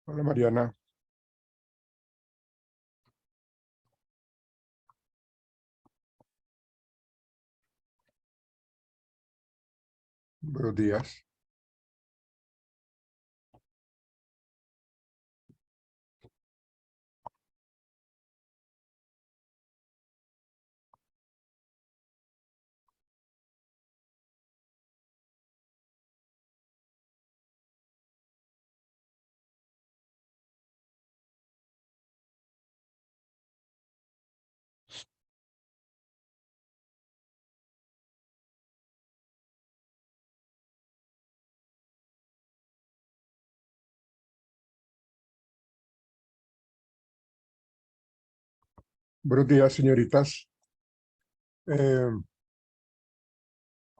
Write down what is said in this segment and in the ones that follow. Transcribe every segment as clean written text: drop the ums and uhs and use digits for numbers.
Hola Mariana, buenos días. Buenos días, señoritas. Eh,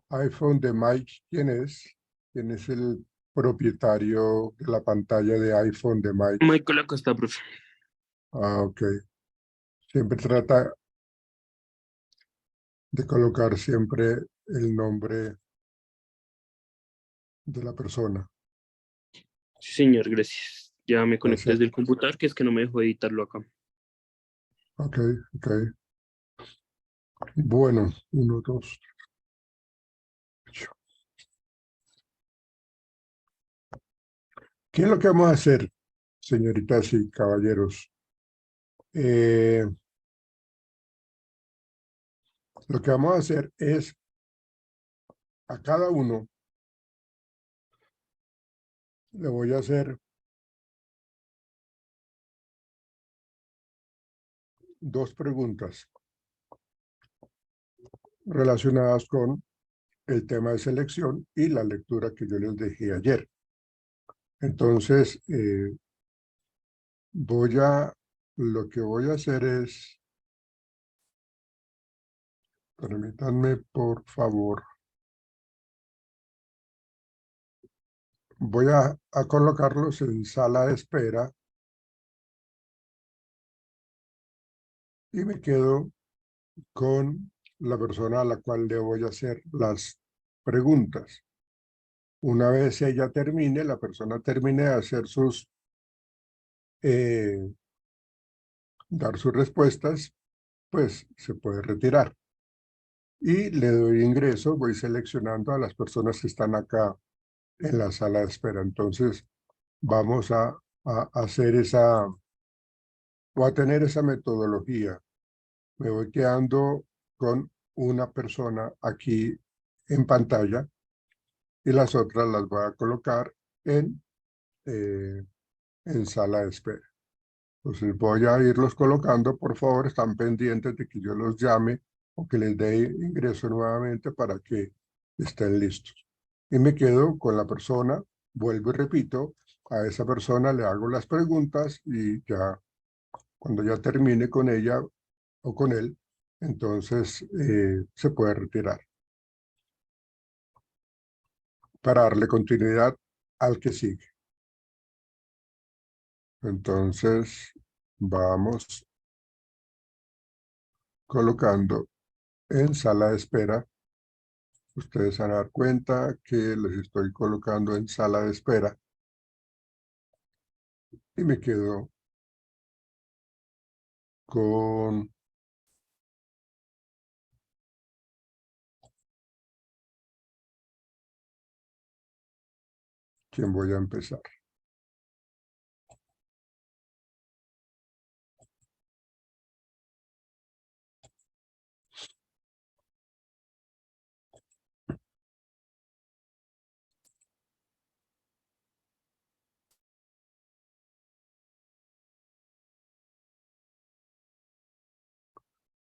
iPhone de Mike, ¿quién es? ¿Quién es el propietario de la pantalla de iPhone de Mike? Michael Acosta, profe. Ah, ok. Siempre trata de colocar siempre el nombre de la persona. Sí, señor, gracias. Ya me conecté Gracias. desde el computador, que es que no me dejó editarlo acá. Ok, ok. Bueno, uno, dos, ocho. ¿Qué es lo que vamos a hacer, señoritas y caballeros? Eh, lo que vamos a hacer es a cada uno le voy a hacer dos preguntas relacionadas con el tema de selección y la lectura que yo les dejé ayer. Entonces, lo que voy a hacer es, permítanme por favor, voy a colocarlos en sala de espera y me quedo con la persona a la cual le voy a hacer las preguntas. Una vez ella termine, la persona termine de hacer eh, dar sus respuestas, pues se puede retirar. Y le doy ingreso, voy seleccionando a las personas que están acá en la sala de espera. Entonces, vamos a hacer o a tener esa metodología. Me voy quedando con una persona aquí en pantalla y las otras las voy a colocar eh, en sala de espera. Entonces voy a irlos colocando, por favor, están pendientes de que yo los llame o que les dé ingreso nuevamente para que estén listos. Y me quedo con la persona, vuelvo y repito, a esa persona le hago las preguntas y ya cuando ya termine con ella o con él, entonces se puede retirar para darle continuidad al que sigue. Entonces vamos colocando en sala de espera. Ustedes se van a dar cuenta que les estoy colocando en sala de espera y me quedo con quien voy a empezar.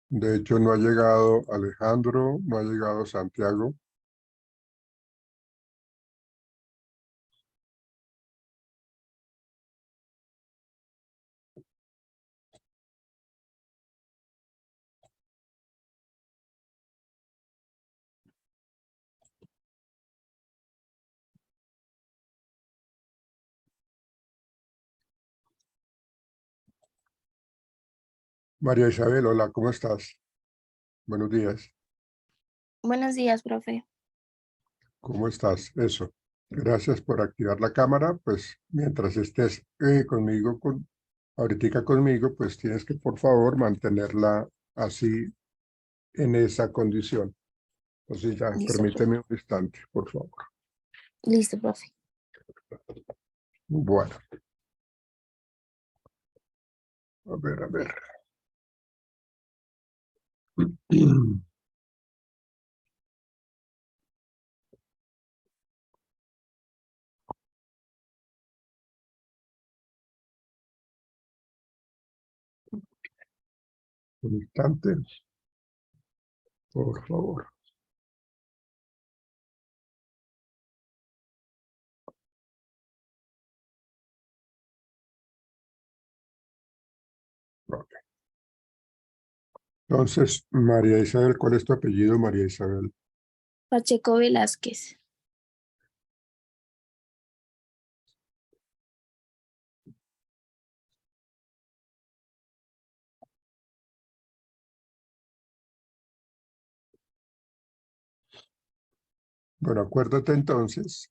De hecho, no ha llegado Alejandro, no ha llegado Santiago. María Isabel, hola, ¿cómo estás? Buenos días. Buenos días, profe. ¿Cómo estás? Eso. Gracias por activar la cámara. Pues mientras estés conmigo, ahorita conmigo, pues tienes que, por favor, mantenerla así en esa condición. Entonces ya, Listo, profe. permíteme un instante, por favor. Listo, profe. Bueno, a ver, a ver. Un instante, por favor. Ok. Entonces, María Isabel, ¿cuál es tu apellido, María Isabel? Pacheco Velázquez. Bueno, acuérdate entonces,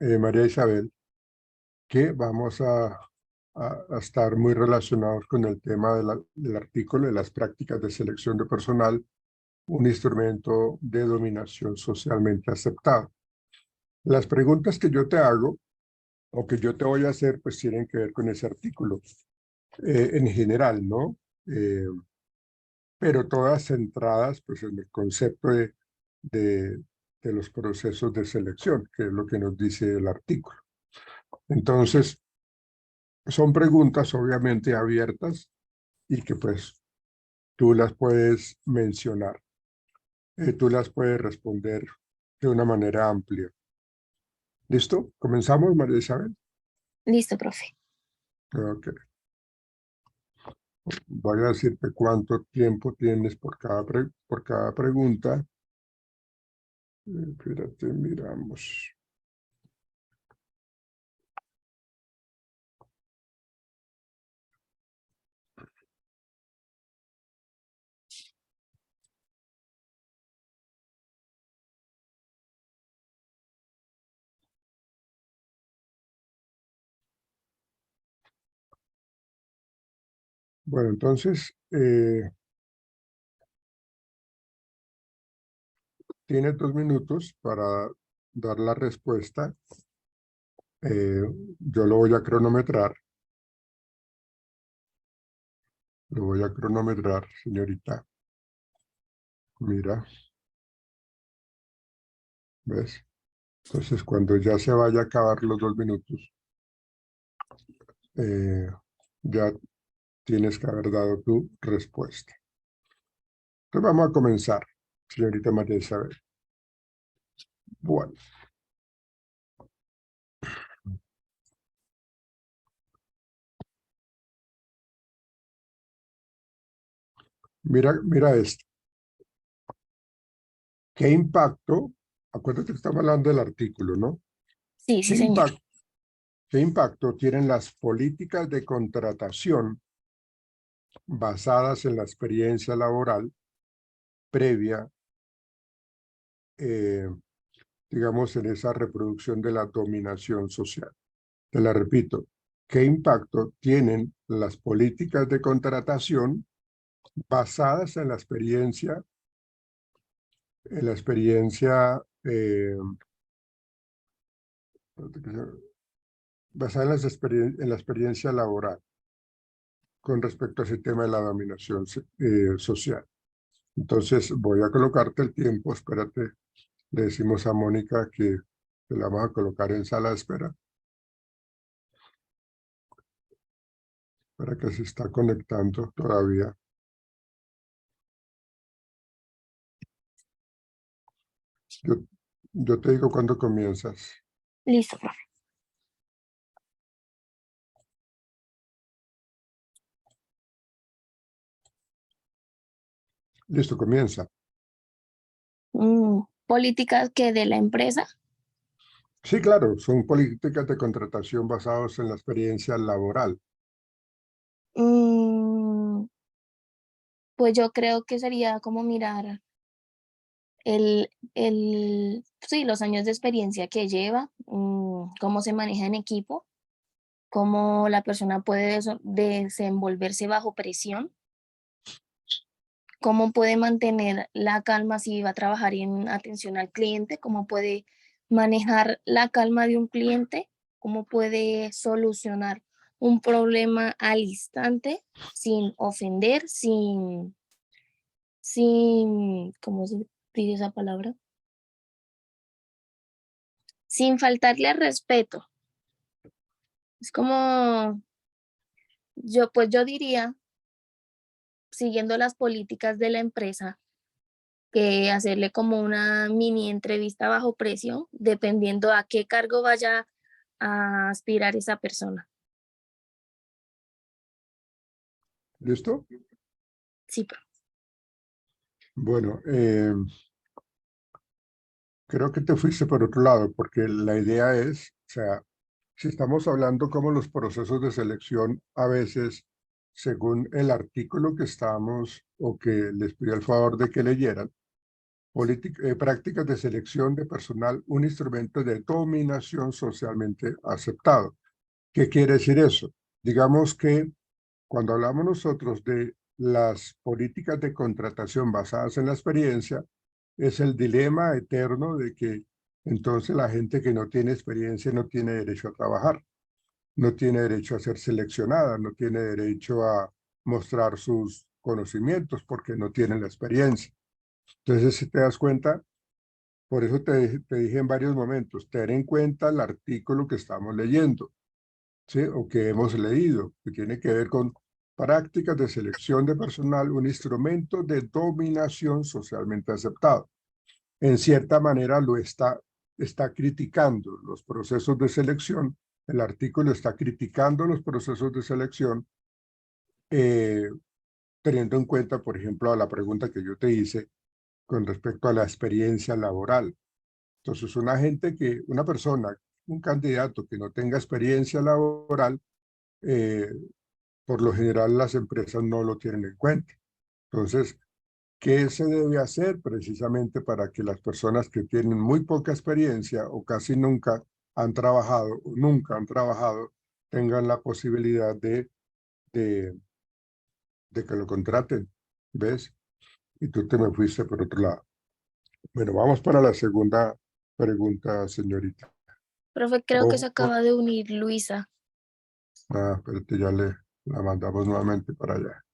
María Isabel, que vamos a estar muy relacionados con el tema del artículo de las prácticas de selección de personal, un instrumento de dominación socialmente aceptado. Las preguntas que yo te hago o que yo te voy a hacer, pues tienen que ver con ese artículo en general, ¿no? Pero todas centradas pues en el concepto de, de los procesos de selección, que es lo que nos dice el artículo. Entonces, son preguntas obviamente abiertas y que pues tú las puedes mencionar, tú las puedes responder de una manera amplia. ¿Listo? ¿Comenzamos, María Isabel? Listo, profe. Ok. Voy a decirte cuánto tiempo tienes por cada pregunta. Espérate, miramos. Bueno, entonces, tienes 2 minutos para dar la respuesta. Yo lo voy a cronometrar. Lo voy a cronometrar, señorita. Mira, ¿ves? Entonces, cuando ya se vaya a acabar los 2 minutos, ya tienes que haber dado tu respuesta. Entonces, vamos a comenzar, señorita María Isabel. Bueno, mira esto. ¿Qué impacto? Acuérdate que estamos hablando del artículo, ¿no? Sí, ¿Qué sí, señor. qué impacto tienen las políticas de contratación basadas en la experiencia laboral previa, eh, digamos, en esa reproducción de la dominación social? Te la repito. ¿Qué impacto tienen las políticas de contratación basadas en la experiencia, basada en la experiencia laboral con respecto a ese tema de la dominación social? Entonces voy a colocarte el tiempo, espérate, le decimos a Mónica que la vamos a colocar en sala de espera para que se está conectando todavía. Yo, yo te digo cuándo comienzas. Listo, profe. Listo, comienza. Políticas que de la empresa. Sí, claro, son políticas de contratación basadas en la experiencia laboral. Mm, pues yo creo que sería como mirar sí, los años de experiencia que lleva, cómo se maneja en equipo, cómo la persona puede desenvolverse bajo presión, cómo puede mantener la calma si va a trabajar en atención al cliente, cómo puede manejar la calma de un cliente, cómo puede solucionar un problema al instante sin ofender, ¿cómo se dice esa palabra? Sin faltarle al respeto. Es como, yo diría, siguiendo las políticas de la empresa, que hacerle como una mini entrevista bajo presión, dependiendo a qué cargo vaya a aspirar esa persona. ¿Listo? Sí, profe. Bueno, creo que te fuiste por otro lado, porque la idea es, o sea, si estamos hablando como los procesos de selección, a veces, según el artículo que estamos o que les pido el favor de que leyeran, prácticas de selección de personal, un instrumento de dominación socialmente aceptado. ¿Qué quiere decir eso? Digamos que cuando hablamos nosotros de las políticas de contratación basadas en la experiencia, es el dilema eterno de que entonces la gente que no tiene experiencia no tiene derecho a trabajar, no tiene derecho a ser seleccionada, no tiene derecho a mostrar sus conocimientos porque no tienen la experiencia. Entonces, si te das cuenta, por eso te dije en varios momentos, tener en cuenta el artículo que estamos leyendo, ¿sí? O que hemos leído, que tiene que ver con prácticas de selección de personal, un instrumento de dominación socialmente aceptado. En cierta manera está criticando los procesos de selección, el artículo está criticando los procesos de selección, eh, teniendo en cuenta, por ejemplo, a la pregunta que yo te hice con respecto a la experiencia laboral. Entonces, una persona, un candidato que no tenga experiencia laboral, por lo general las empresas no lo tienen en cuenta. Entonces, ¿qué se debe hacer precisamente para que las personas que tienen muy poca experiencia o casi nunca han trabajado o nunca han trabajado tengan la posibilidad de, de que lo contraten? ¿Ves? Y tú te me fuiste por otro lado. Bueno, vamos para la segunda pregunta, señorita. Profe, creo que se acaba de unir Luisa. Espérate, ya la mandamos nuevamente para allá.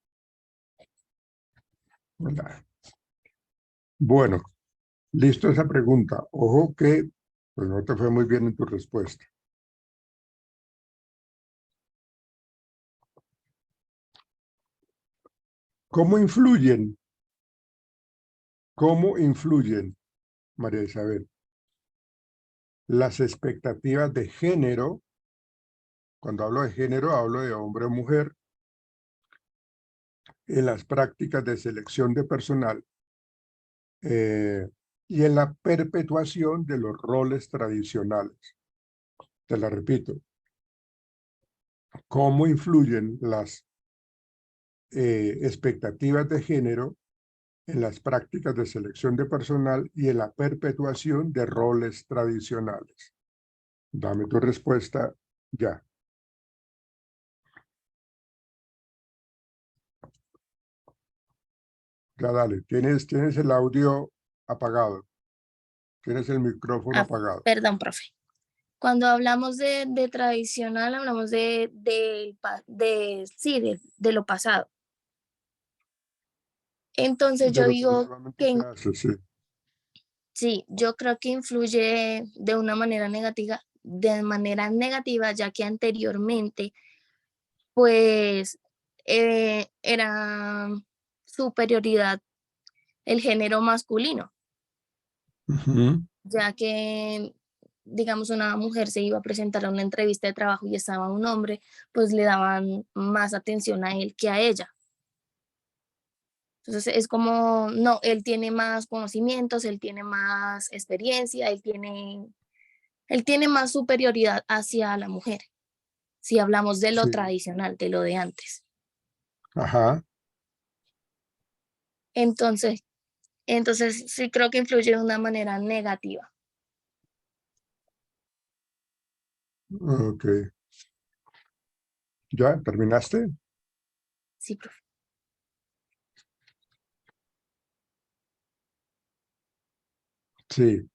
Hola. Bueno, listo esa pregunta. Ojo que pues no te fue muy bien en tu respuesta. ¿Cómo influyen, María Isabel, las expectativas de género? Cuando hablo de género, hablo de hombre o mujer, en las prácticas de selección de personal y en la perpetuación de los roles tradicionales. Te la repito. ¿Cómo influyen las expectativas de género en las prácticas de selección de personal y en la perpetuación de roles tradicionales? Dame tu respuesta ya. Ya dale, tienes el audio apagado, tienes el micrófono apagado. Perdón, profe. Cuando hablamos de tradicional, hablamos de lo pasado. Entonces yo De lo que digo normalmente que se hace, sí. sí, yo creo que influye de una manera negativa, ya que anteriormente, pues, era superioridad el género masculino, Ujú. ya que, digamos, una mujer se iba a presentar a una entrevista de trabajo y estaba un hombre, pues le daban más atención a él que a ella. Entonces es como, no, él tiene más conocimientos, él tiene más experiencia, él tiene más superioridad hacia la mujer, si hablamos de lo Sí, tradicional, de lo de antes. ajá, Entonces, Entonces, sí creo que influye de una manera negativa. Ok. ¿Ya terminaste? Sí, profe. Sí.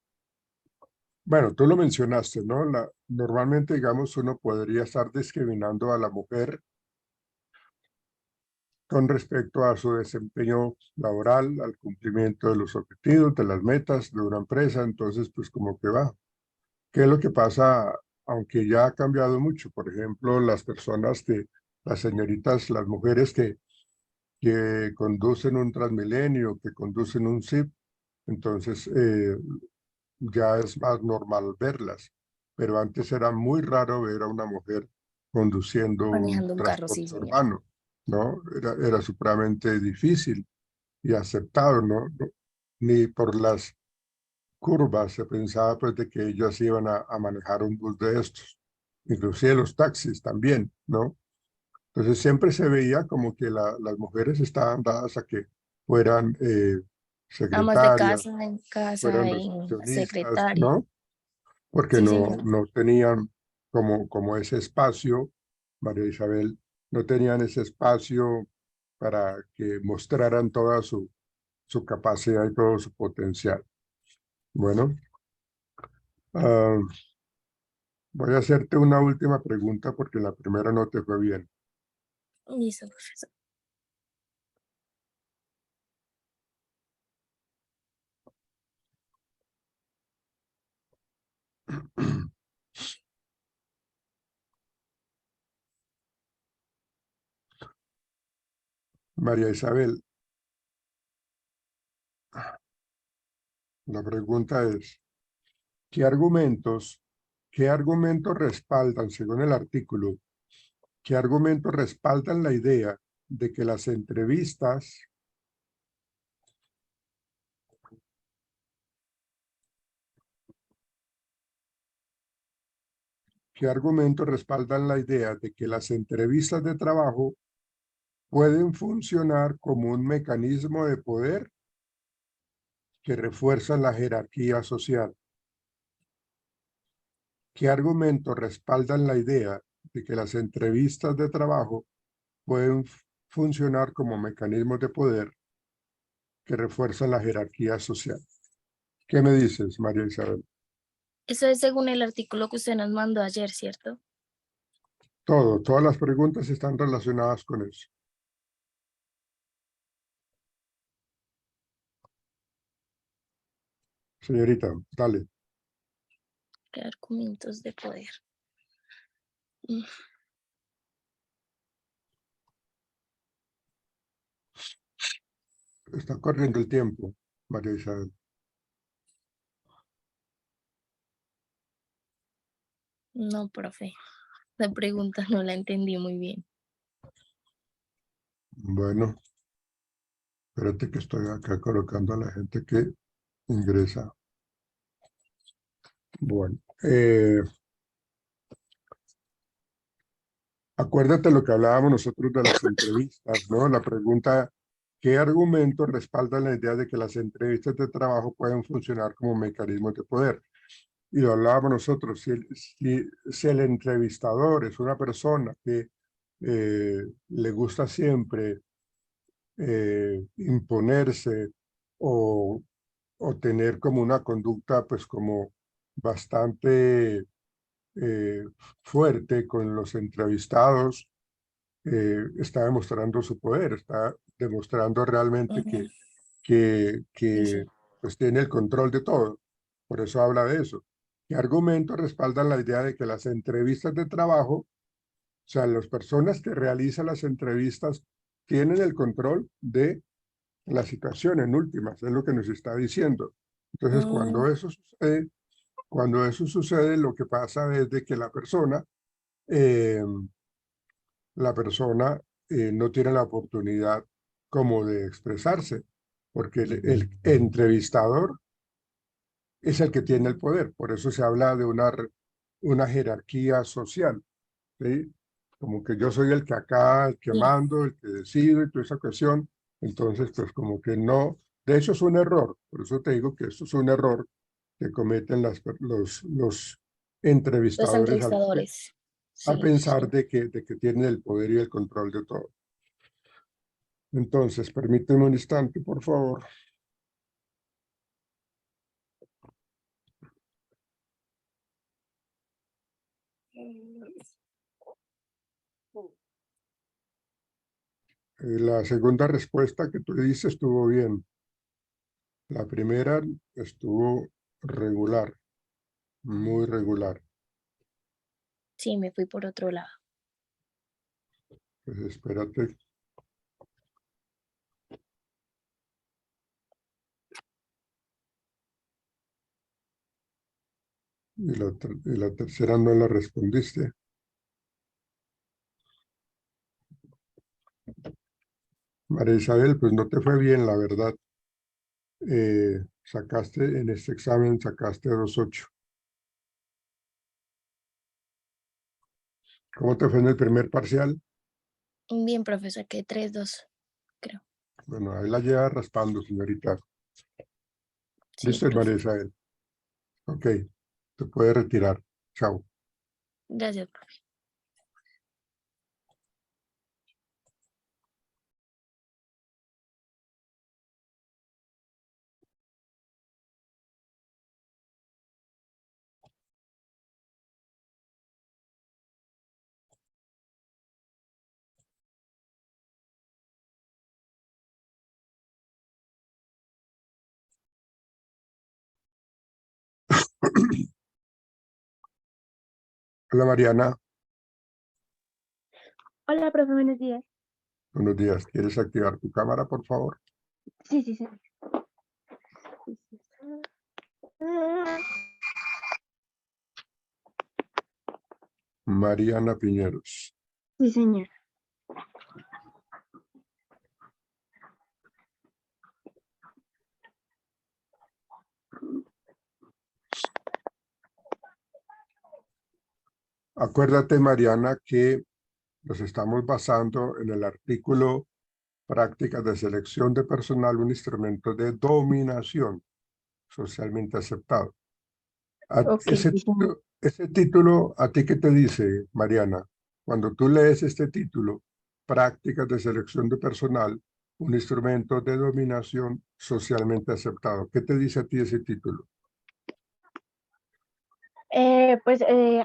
Bueno, tú lo mencionaste, ¿no? Normalmente, digamos, uno podría estar discriminando a la mujer con respecto a su desempeño laboral, al cumplimiento de los objetivos, de las metas de una empresa. Entonces, pues como que va. ¿Qué es lo que pasa? Aunque ya ha cambiado mucho. Por ejemplo, las señoritas, las mujeres que conducen un Transmilenio, que conducen un SIP, entonces ya es más normal verlas. Pero antes era muy raro ver a una mujer conduciendo un Manejando un carro, sí, transporte señor. urbano, ¿no? Era supremamente difícil y aceptado, ¿no? Ni por las curvas se pensaba pues de que ellas iban a manejar un bus de estos, inclusive los taxis también, ¿no? Entonces siempre se veía como que las mujeres estaban dadas a que fueran Amas de secretarias, casa, en casa, fueran en recepcionistas, secretaria. ¿no? Porque Sí, señor. no tenían como ese espacio, María Isabel, no tenían ese espacio para que mostraran toda su capacidad y todo su potencial. Bueno, ah, voy a hacerte una última pregunta porque la primera no te fue bien. Listo, profesor. María Isabel, la pregunta es, qué argumentos respaldan, según el artículo, qué argumentos respaldan la idea de que las entrevistas, qué argumentos respaldan la idea de que las entrevistas de trabajo pueden funcionar como un mecanismo de poder que refuerza la jerarquía social? ¿Qué argumentos respaldan la idea de que las entrevistas de trabajo pueden funcionar como mecanismos de poder que refuerzan la jerarquía social? ¿Qué me dices, María Isabel? Eso es según el artículo que usted nos mandó ayer, ¿cierto? Todas las preguntas están relacionadas con eso. Señorita, dale. ¿Qué argumentos de poder? Mm, Está corriendo el tiempo, María Isabel. No, profe. La pregunta no la entendí muy bien. Bueno, espérate que estoy acá colocando a la gente que ingresa. Bueno, acuérdate lo que hablábamos nosotros de las entrevistas, ¿no? La pregunta, ¿qué argumentos respaldan la idea de que las entrevistas de trabajo pueden funcionar como mecanismos de poder? Y lo hablábamos nosotros, si el entrevistador es una persona que le gusta siempre imponerse o, o tener como una conducta pues como bastante eh, fuerte con los entrevistados, está demostrando su poder, está demostrando realmente Ujú, sí, que sí. pues tiene el control de todo. Por eso habla de eso. ¿Qué argumentos respaldan la idea de que las entrevistas de trabajo, o sea, las personas que realizan las entrevistas tienen el control de la situación en últimas? Es lo que nos está diciendo. Entonces, Mm, cuando eso sucede, lo que pasa es de que eh, la persona no tiene la oportunidad como de expresarse, porque el entrevistador es el que tiene el poder. Por eso se habla de una jerarquía social, ¿sí? Como que yo soy el que acá, el que sí. mando, el que decido y toda esa cuestión. Entonces, pues como que no, De hecho, es un error. Por eso te digo que esto es un error que cometen los Los entrevistadores entrevistadores. a Sí, pensar sí. de que tienen el poder y el control de todo. Entonces, permíteme un instante, por favor. La segunda respuesta que tú dices estuvo bien. La primera estuvo regular, muy regular. Sí, me fui por otro lado. Pues espérate. Y la tercera no la respondiste. María Isabel, pues no te fue bien, la verdad. Sacaste en este examen, sacaste 2.8. ¿Cómo te fue en el primer parcial? Bien, profesor, que 3-2, creo. Bueno, ahí la lleva raspando, señorita. Sí, ¿Listo, María profe. Isabel? Ok, te puede retirar. Chao. Gracias, profe. Hola, Mariana. Hola, profe, buenos días. Buenos días. ¿Quieres activar tu cámara, por favor? Sí, sí, sí. Mariana Piñeros. Sí, señor. Acuérdate, Mariana, que nos estamos basando en el artículo Prácticas de selección de personal, un instrumento de dominación socialmente aceptado. Ok, sí, señor. Ese título, ¿a ti qué te dice, Mariana? Cuando tú lees este título, Prácticas de selección de personal, un instrumento de dominación socialmente aceptado, ¿qué te dice a ti ese título?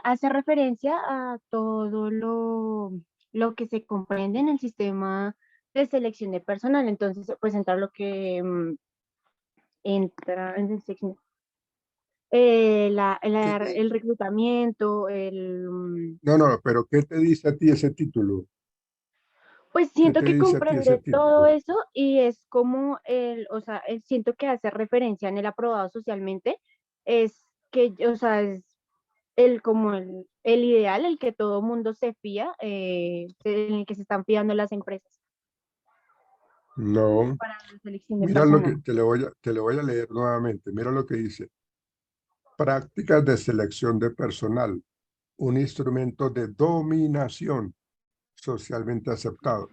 Hace referencia a todo lo que se comprende en el sistema de selección de personal. Entonces, pues entra lo que entra en el el reclutamiento, No, no, pero ¿qué te dice a ti ese título? pues ¿Qué siento te que dice a ti ese comprende todo título? eso y es como o sea, siento que hace referencia en el aprobado socialmente, es que, o sea, es como el ideal, el que todo mundo se fía, en el que se están fiando las empresas No, para la selección de mira lo que personal. te lo voy a leer nuevamente. Mira lo que dice. Prácticas de selección de personal, un instrumento de dominación socialmente aceptado.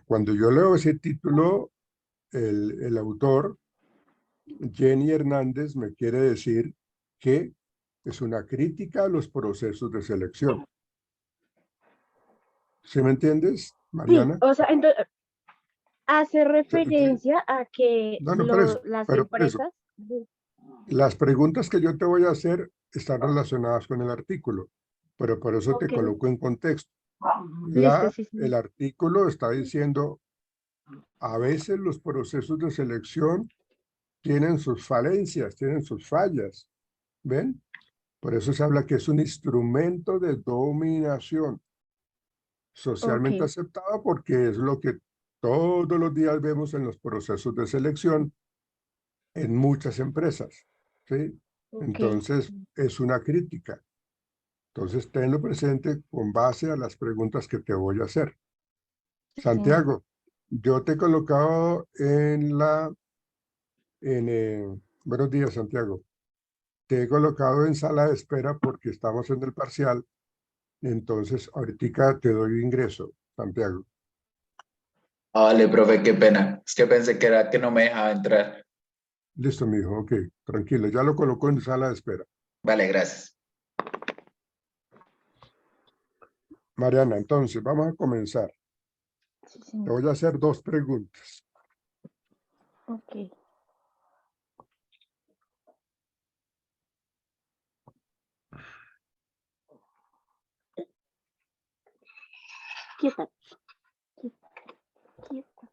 Cuando yo leo ese título, el autor, Jenny Hernández, me quiere decir que es una crítica a los procesos de selección. ¿Sí me entiendes, Sí, Mariana? o sea, entonces hace Sí. referencia a que No, no, por eso, las pero por eso. empresas, Las preguntas que yo te voy a hacer están relacionadas con el artículo, pero por eso te ok, coloco en contexto. listo, sí, El sí, artículo está diciendo, a veces los procesos de selección tienen sus falencias, tienen sus fallas, ¿ven? Por eso se habla que es un instrumento de dominación ok, socialmente aceptado porque es lo que todos los días vemos en los procesos de selección en muchas empresas, ¿sí? ok, Entonces, es una crítica. Entonces, tenlo presente con base a las preguntas que te voy a hacer. sí, señor. Santiago, yo te he colocado buenos días, Santiago. Te he colocado en sala de espera porque estamos en el parcial. Entonces, ahorita te doy ingreso, Santiago. Ah, vale, profe, qué pena. Es que pensé que era que no me dejaba entrar. Listo, mi hijo, ok, tranquilo, ya lo colocó en sala de espera. Vale, gracias. Mariana, entonces, vamos a comenzar. Sí, Te señor. voy a hacer dos preguntas. Ok. Quieta, quieta, quieta.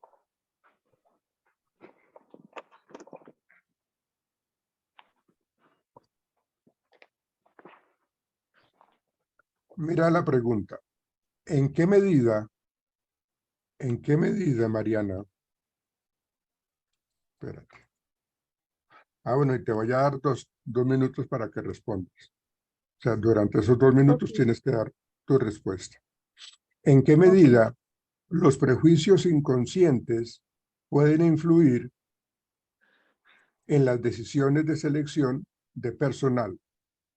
Mira la pregunta. En qué medida, Mariana? Espérate. Ah, bueno, y te voy a dar dos minutos para que respondas. O sea, durante esos 2 minutos Ok, tienes que dar tu respuesta. ¿En qué ok. medida los prejuicios inconscientes pueden influir en las decisiones de selección de personal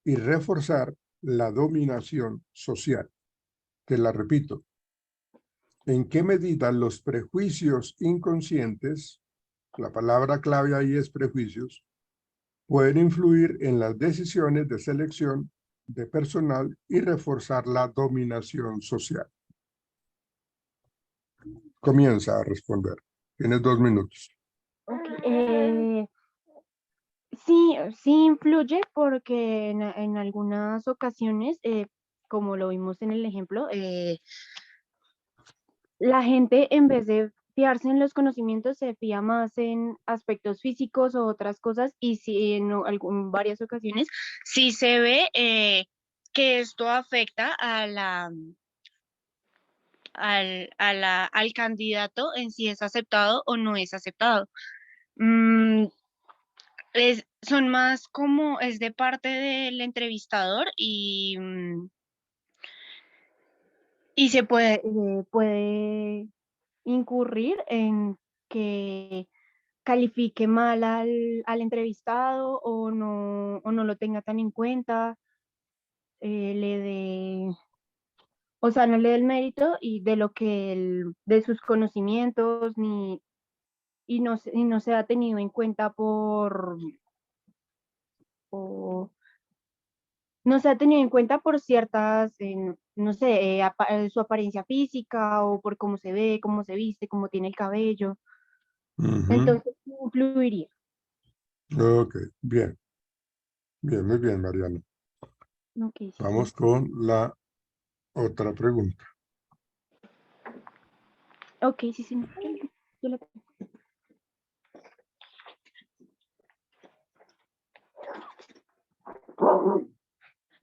y reforzar la dominación social? Te la repito. ¿En qué medida los prejuicios inconscientes, la palabra clave ahí es prejuicios, pueden influir en las decisiones de selección de personal y reforzar la dominación social? Comienza a responder. Tienes 2 minutos. Ok, sí, sí influye porque en algunas ocasiones, como lo vimos en el ejemplo, la gente en vez de fiarse en los conocimientos se fía más en aspectos físicos o otras cosas y sí varias ocasiones sí se ve que esto afecta a al candidato en si es aceptado o no es aceptado. Mm, son más como es de parte del entrevistador y se puede incurrir en que califique mal al entrevistado o no lo tenga tan en cuenta, le dé, o sea, no le dé el mérito y de lo que de sus conocimientos y no se ha tenido en cuenta por no se ha tenido en cuenta por ciertas, no sé, su apariencia física o por cómo se ve, cómo se viste, cómo tiene el cabello. Ujú. Entonces, sí influiría. Ok, bien, bien, muy bien, Mariana. Ok, sí, Vamos señor. con la otra pregunta. Ok, sí, señor. Yo la tengo.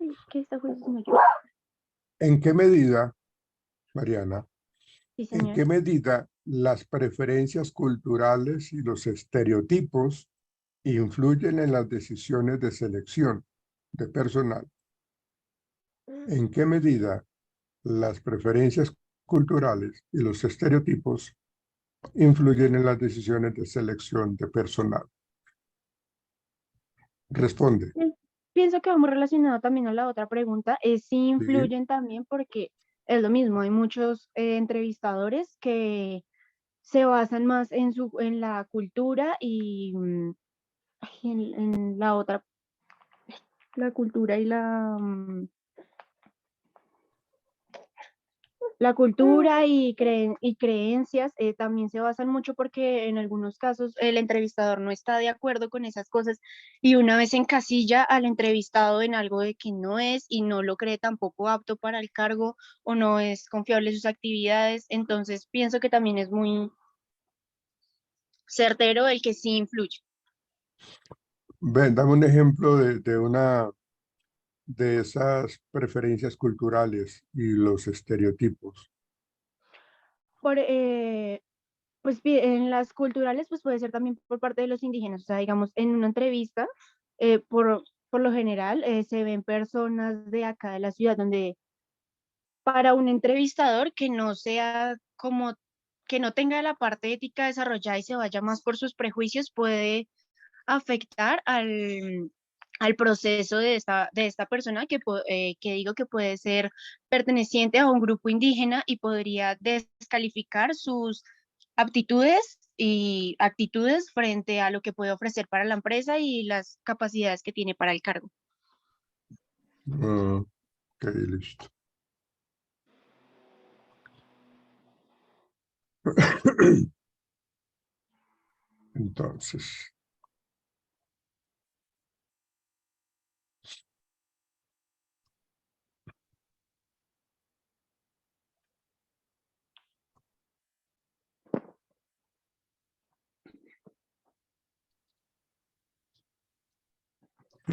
Ay, ¿qué está juez, señor? ¿En qué medida, Mariana, Sí, en señor. qué medida las preferencias culturales y los estereotipos influyen en las decisiones de selección de personal? ¿En qué medida las preferencias culturales y los estereotipos influyen en las decisiones de selección de personal? Responde. Pienso que vamos relacionado también a la otra pregunta, es si ¿Sí? influyen también porque es lo mismo, hay muchos entrevistadores que se basan más en la cultura y en la otra, la cultura y la cultura y creencias también se basan mucho porque en algunos casos el entrevistador no está de acuerdo con esas cosas y una vez encasilla al entrevistado en algo de que no es y no lo cree tampoco apto para el cargo o no es confiable en sus actividades, entonces pienso que también es muy certero el que sí influye. Ven, dame un ejemplo de una de esas preferencias culturales y los estereotipos. Por, pues en las culturales, pues puede ser también por parte de los indígenas, o sea, digamos, en una entrevista, por lo general, se ven personas de acá de la ciudad, donde para un entrevistador que no sea como, que no tenga la parte ética desarrollada y se vaya más por sus prejuicios, puede afectar al proceso de esta persona que digo que puede ser perteneciente a un grupo indígena y podría descalificar sus aptitudes y actitudes frente a lo que puede ofrecer para la empresa y las capacidades que tiene para el cargo. Ok, listo. Entonces,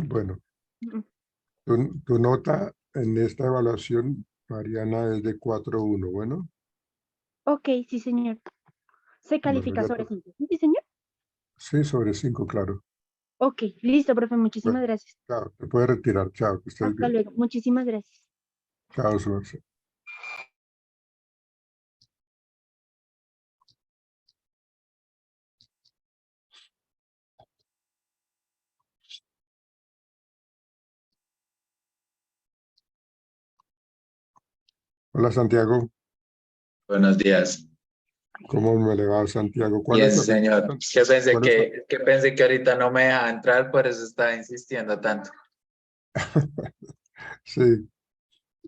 bueno, Mm. tu nota en esta evaluación, Mariana, es de 4.1, bueno. Ok, sí, señor. Se Bueno, califica ya sobre 5. Sí, señor. sí, sobre 5, claro. Ok, listo, profe. Muchísimas Bueno, gracias. chao, te puedes retirar. Chao, que estés Hasta bien. luego. Muchísimas gracias. Chao, su merced. Hola, Santiago. Buenos días. ¿Cómo me le va, Santiago? ¿Cuál es Bien, tu señor. apellido? Que ¿Cuál es tu- pensé que ahorita no me dejaba entrar, por eso estaba insistiendo tanto. Sí,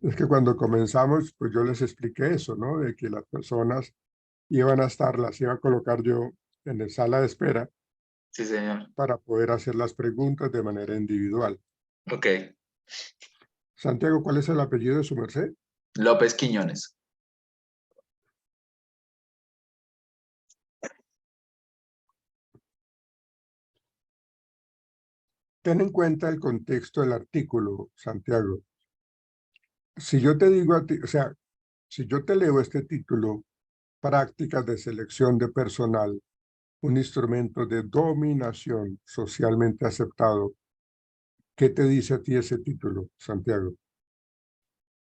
es que cuando comenzamos, pues yo les expliqué eso, ¿no? De que las personas iban a estar, las iba a colocar yo en la sala de espera Sí, señor. para poder hacer las preguntas de manera individual. Ok. Santiago, ¿cuál es el apellido de su merced? López Quiñones. Ten en cuenta el contexto del artículo, Santiago. Si yo te digo a ti, o sea, si yo te leo este título, Prácticas de selección de personal, un instrumento de dominación socialmente aceptado, ¿qué te dice a ti ese título, Santiago?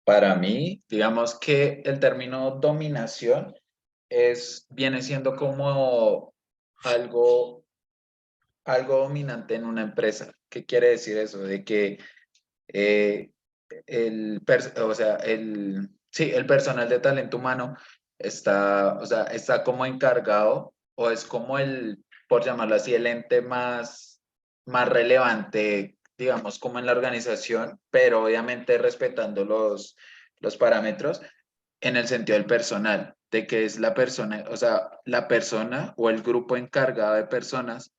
Para mí, digamos que el término dominación viene siendo como algo, algo dominante en una empresa. ¿Qué quiere decir eso? De que eh, o sea, sí, el personal de talento humano está, o sea, está como encargado o es como por llamarlo así, el ente más relevante, digamos, como en la organización, pero obviamente respetando los parámetros en el sentido del personal, de que es la persona, o sea, la persona o el grupo encargado de personas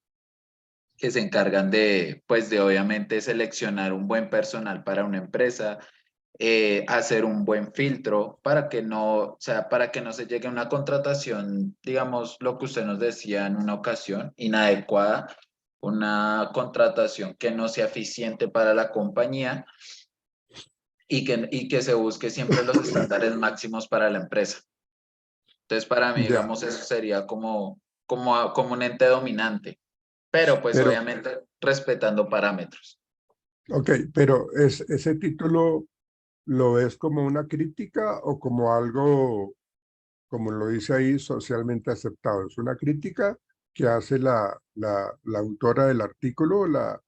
que se encargan de, pues, de obviamente seleccionar un buen personal para una empresa, hacer un buen filtro para que no, o sea, para que no se llegue a una contratación, digamos, lo que usted nos decía en una ocasión, inadecuada, una contratación que no sea eficiente para la compañía y que se busque siempre los estándares máximos para la empresa. Entonces, para mí, Ya, digamos, eso sería como un ente dominante, pero pues pero, obviamente respetando parámetros. ok, pero ese título lo ves como una crítica o como algo, como lo dice ahí, socialmente aceptado. Es una crítica que hace la autora del artículo, la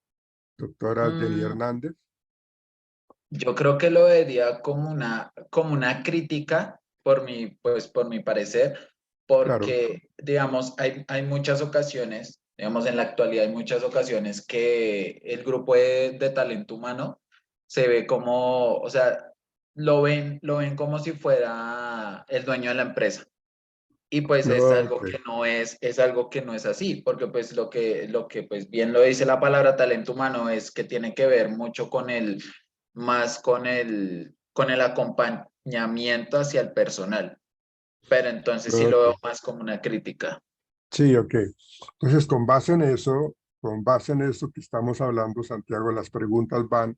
doctora Denis Mm, Hernández. yo creo que lo vería como una crítica pues, por mi parecer, Claro, porque, digamos, hay muchas ocasiones, digamos, en la actualidad hay muchas ocasiones que el grupo de talento humano se ve como, o sea, lo ven como si fuera el dueño de la empresa. Y pues es algo ok, que no es algo que no es así, porque pues lo que pues bien lo dice la palabra talento humano es que tiene que ver mucho más con el acompañamiento hacia el personal, pero entonces sí lo ok. veo más como una crítica. Sí, ok. Entonces, con base en eso que estamos hablando, Santiago, las preguntas van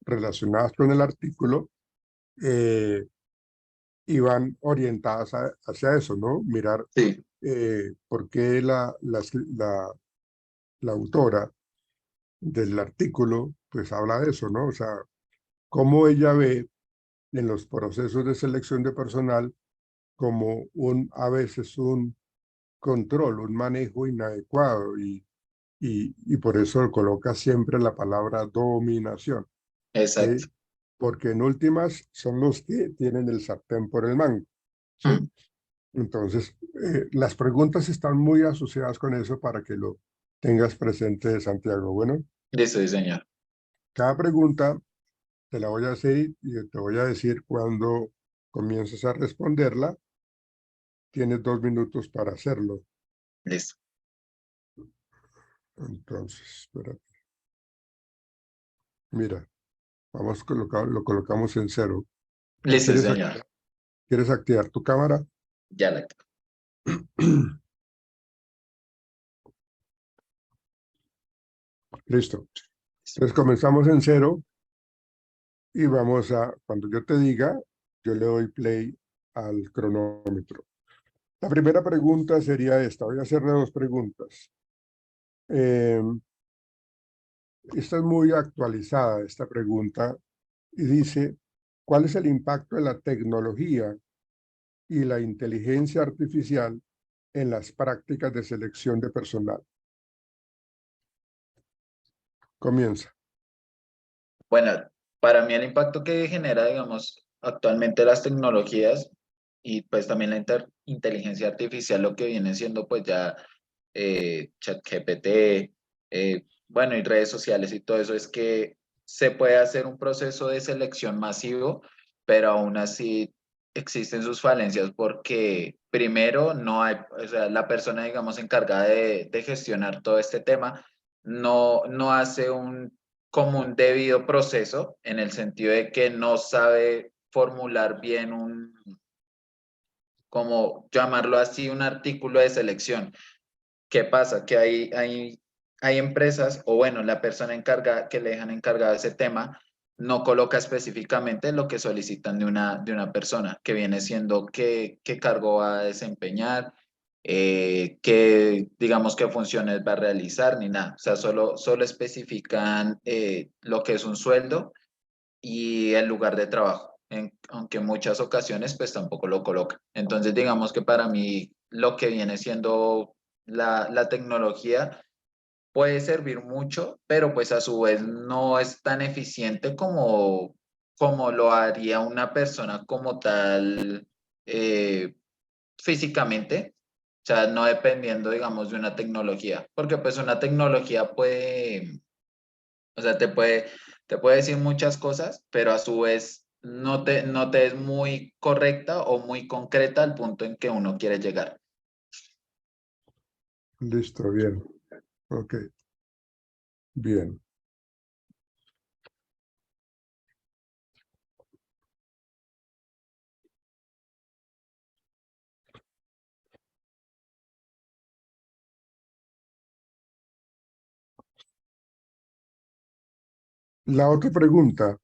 relacionadas con el artículo eh, y van orientadas hacia eso, ¿no? Mirar Sí, por qué la autora del artículo, pues habla de eso, ¿no? O sea, cómo ella ve en los procesos de selección de personal como a veces un control, un manejo inadecuado y por eso coloca siempre la palabra dominación, exacto. ¿sí? Porque en últimas son los que tienen el sartén por el mango, ¿sí? Mm, Entonces, las preguntas están muy asociadas con eso para que lo tengas presente, Santiago. Bueno, Listo, sí, señor. cada pregunta te la voy a hacer y te voy a decir cuando comiences a responderla. Tienes 2 minutos para hacerlo. Listo. Entonces, espérate. Mira, vamos a colocar, lo colocamos en 0. Listo, sí, ¿Quieres, señor. ¿Quieres activar tu cámara? Ya la Listo. Entonces comenzamos en 0 y vamos a, cuando yo te diga, yo le doy play al cronómetro. La primera pregunta sería esta. Voy a hacerle 2 preguntas. Esta es muy actualizada, esta pregunta, y dice, ¿cuál es el impacto de la tecnología y la inteligencia artificial en las prácticas de selección de personal? Comienza. Bueno, para mí el impacto que genera, digamos, actualmente las tecnologías y pues también la inteligencia artificial, lo que viene siendo pues ya ChatGPT, bueno, y redes sociales y todo eso, es que se puede hacer un proceso de selección masivo, pero aún así existen sus falencias porque primero no hay, o sea, la persona, digamos, encargada de gestionar todo este tema, no hace como un debido proceso en el sentido de que no sabe formular bien como llamarlo así, un artículo de selección. ¿Qué pasa? Que hay empresas, o bueno, la persona encargada que le dejan encargado ese tema, no coloca específicamente lo que solicitan de una persona, que viene siendo qué cargo va a desempeñar, digamos, qué funciones va a realizar, ni nada. O sea, solo especifican lo que es un sueldo y el lugar de trabajo, aunque en muchas ocasiones pues tampoco lo coloca. Entonces digamos que para mí lo que viene siendo la tecnología puede servir mucho, pero pues a su vez no es tan eficiente como lo haría una persona como tal físicamente. O sea, no dependiendo, digamos, de una tecnología, porque pues una tecnología puede, o sea, te puede decir muchas cosas, pero a su vez no te es muy correcta o muy concreta al punto en que uno quiere llegar. Listo, bien. Ok, bien. La otra pregunta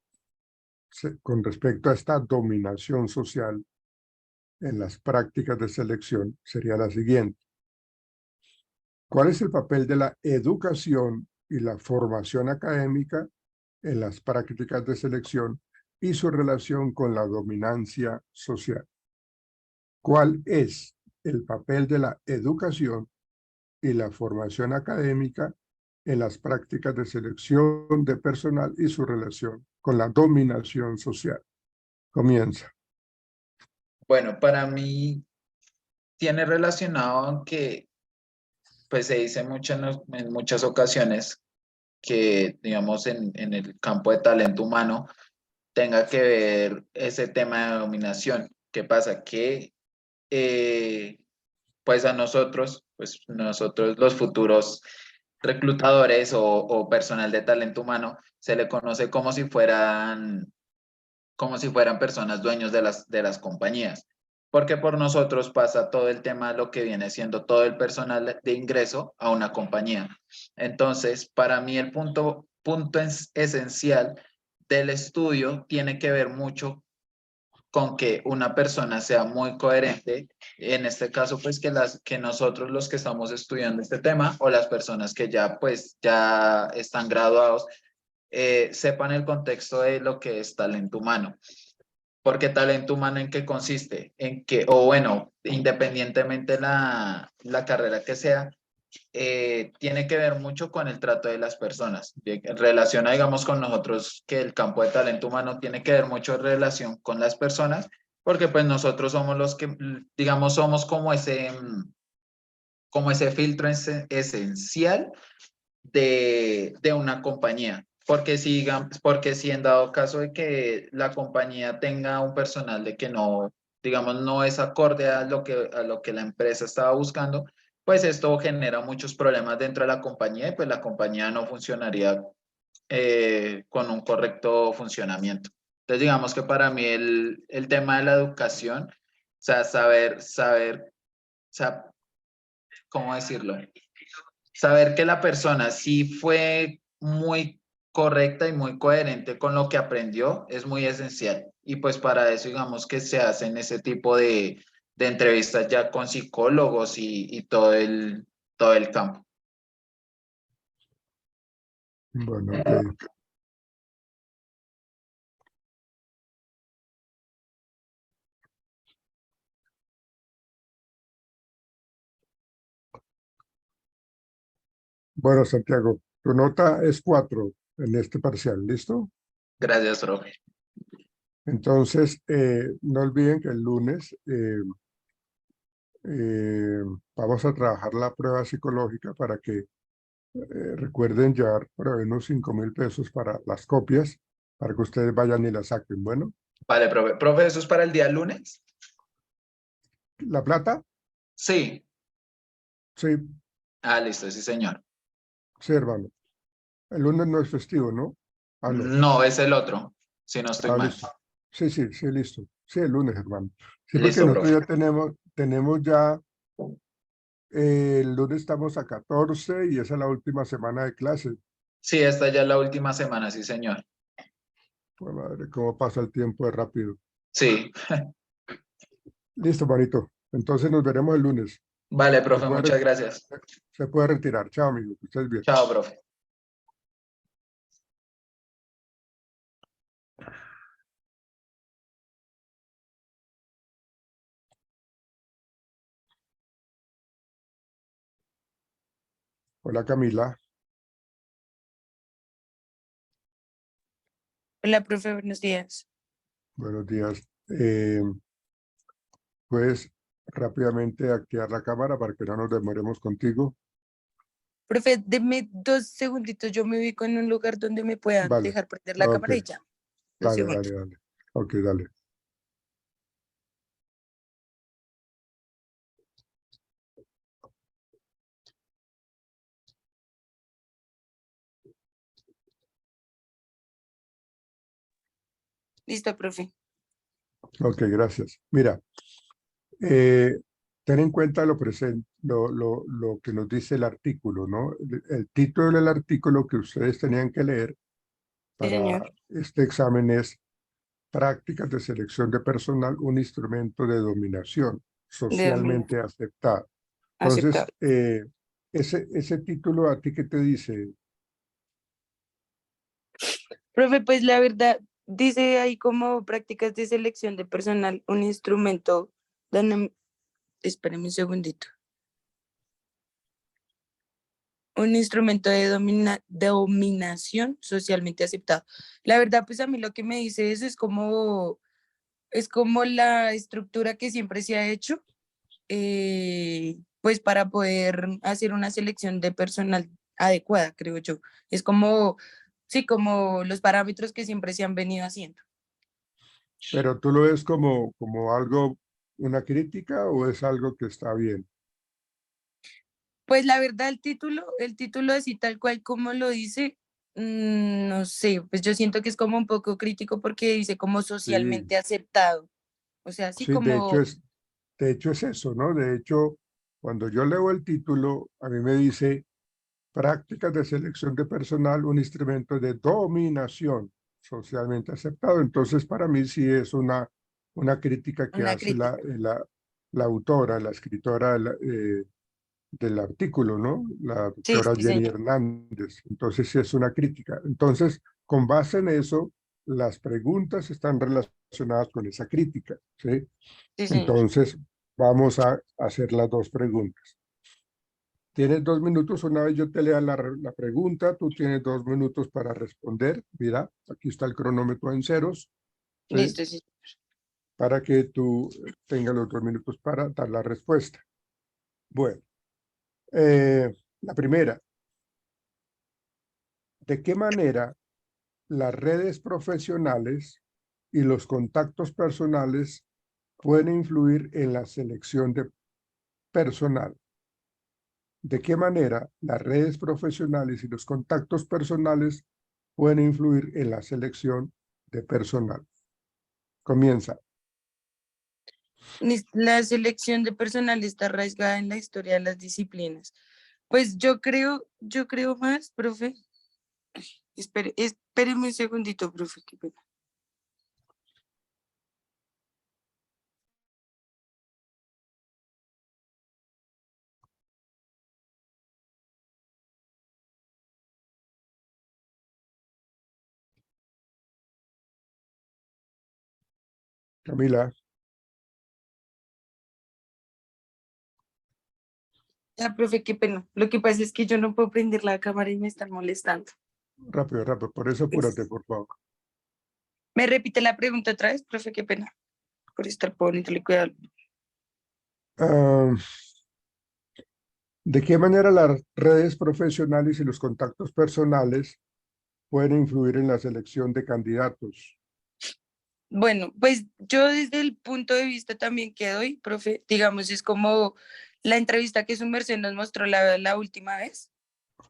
con respecto a esta dominación social en las prácticas de selección sería la siguiente. ¿Cuál es el papel de la educación y la formación académica en las prácticas de selección y su relación con la dominancia social? ¿Cuál es el papel de la educación y la formación académica en las prácticas de selección de personal y su relación con la dominación social? Comienza. Bueno, para mí tiene relacionado, aunque pues se dice mucho en muchas ocasiones que, digamos, en el campo de talento humano tenga que ver ese tema de dominación. ¿Qué pasa? Que eh, pues a nosotros, pues nosotros los futuros reclutadores o personal de talento humano, se le conoce como si fueran personas dueños de las compañías, porque por nosotros pasa todo el tema, lo que viene siendo todo el personal de ingreso a una compañía. Entonces, para mí el punto esencial del estudio tiene que ver mucho con que una persona sea muy coherente, en este caso, pues que nosotros los que estamos estudiando este tema o las personas que ya están graduados, sepan el contexto de lo que es talento humano. Porque talento humano, ¿en qué consiste? En que, o bueno, independientemente la carrera que sea, tiene que ver mucho con el trato de las personas. Relaciona, digamos, con nosotros que el campo de talento humano tiene que ver mucho en relación con las personas porque pues nosotros somos los que, digamos, somos como ese filtro esencial de una compañía. Porque si en dado caso de que la compañía tenga un personal de que no, digamos, no es acorde a lo que la empresa estaba buscando, pues esto genera muchos problemas dentro de la compañía y pues la compañía no funcionaría con un correcto funcionamiento. Entonces, digamos que para mí el tema de la educación, o sea, ¿cómo decirlo? Saber que la persona sí fue muy correcta y muy coherente con lo que aprendió es muy esencial. Y pues para eso, digamos que se hacen ese tipo de entrevistas ya con psicólogos y todo el campo. Bueno, ok. Bueno, Santiago, tu nota es 4 en este parcial, ¿listo? Gracias, profe. Entonces, no olviden que el lunes vamos a trabajar la prueba psicológica para que recuerden llevar por ahí unos 5.000 pesos para las copias, para que ustedes vayan y las saquen. Bueno, Vale, profe. Profe, ¿eso es para el día lunes? ¿la plata? Sí. Sí, Ah, listo, sí, señor. sí, hermano. El lunes no es festivo, ¿no? Ah, no. No, es el otro, si no estoy Ah, mal. listo. Sí, sí, sí, listo. Sí, el lunes, hermano. Sí, porque Listo, nosotros profe. ya tenemos ya, el lunes estamos a 14 y esa es la última semana de clases. Sí, esta ya es la última semana, sí, señor. Pues madre, cómo pasa el tiempo de rápido. Sí. Listo, manito. Entonces nos veremos el lunes. Vale, Se profe, puede, muchas gracias. se puede retirar. Chao, amigo. Que estés bien. Chao, profe. Hola, Camila. Hola, profe, buenos días. Buenos días. Puedes rápidamente activar la cámara para que no nos demoremos contigo. Profe, deme 2 segunditos, yo me ubico en un lugar donde me puedan Vale. dejar prender la Ok. cámara y ya. Dos Dale, segundos. dale, dale. Ok, dale. Listo, profe. Ok, gracias. Mira, eh, ten en cuenta lo que nos dice el artículo, ¿no? El título del artículo que ustedes tenían que leer Sí, para señor. este examen es Prácticas de selección de personal, un instrumento de dominación De dominio. socialmente aceptado. Aceptado. Entonces, ese título, ¿a ti qué te dice? Profe, pues la verdad, dice ahí como prácticas de selección de personal, un instrumento. Espérame un segundito. Un instrumento de dominación socialmente aceptado. La verdad, pues a mí lo que me dice eso es como la estructura que siempre se ha hecho, pues para poder hacer una selección de personal adecuada, creo yo. Es como, sí, como los parámetros que siempre se han venido haciendo. Pero tú lo ves como algo, una crítica o es algo que está bien. Pues la verdad, el título así tal cual como lo dice, no sé, pues yo siento que es como un poco crítico porque dice como Sí, socialmente aceptado. O sea, así sí, como, de hecho es eso, ¿no? De hecho, cuando yo leo el título, a mí me dice Prácticas de selección de personal, un instrumento de dominación socialmente aceptado. Entonces, para mí sí es una crítica que una hace crítica. la autora, la escritora del artículo, ¿no? La Sí, doctora sí, Jenny señor. Hernández. Entonces, sí es una crítica. Entonces, con base en eso, las preguntas están relacionadas con esa crítica, ¿sí? Sí, señor. Entonces, vamos a hacer las dos preguntas. Tienes 2 minutos, una vez yo te lea la pregunta, tú tienes 2 minutos para responder. Mira, aquí está el cronómetro en ceros, ¿sí? Listo, sí. para que tú tengas los 2 minutos para dar la respuesta. Bueno, la primera, ¿de qué manera las redes profesionales y los contactos personales pueden influir en la selección de personal? ¿De qué manera las redes profesionales y los contactos personales pueden influir en la selección de personal? Comienza. La selección de personal está arraigada en la historia de las disciplinas. Pues yo creo más, profe. Espéreme un segundito, profe, qué pena. Camila, Ya, profe, qué pena. Lo que pasa es que yo no puedo prender la cámara y me están molestando. rápido, rápido, por eso apúrate, por favor. ¿Me repite la pregunta otra vez, profe? Qué pena por estar poniéndole cuidado. Ah, ¿de qué manera las redes profesionales y los contactos personales pueden influir en la selección de candidatos? Bueno, pues yo desde el punto de vista también que doy, profe, digamos, es como la entrevista que su merced nos mostró la última vez,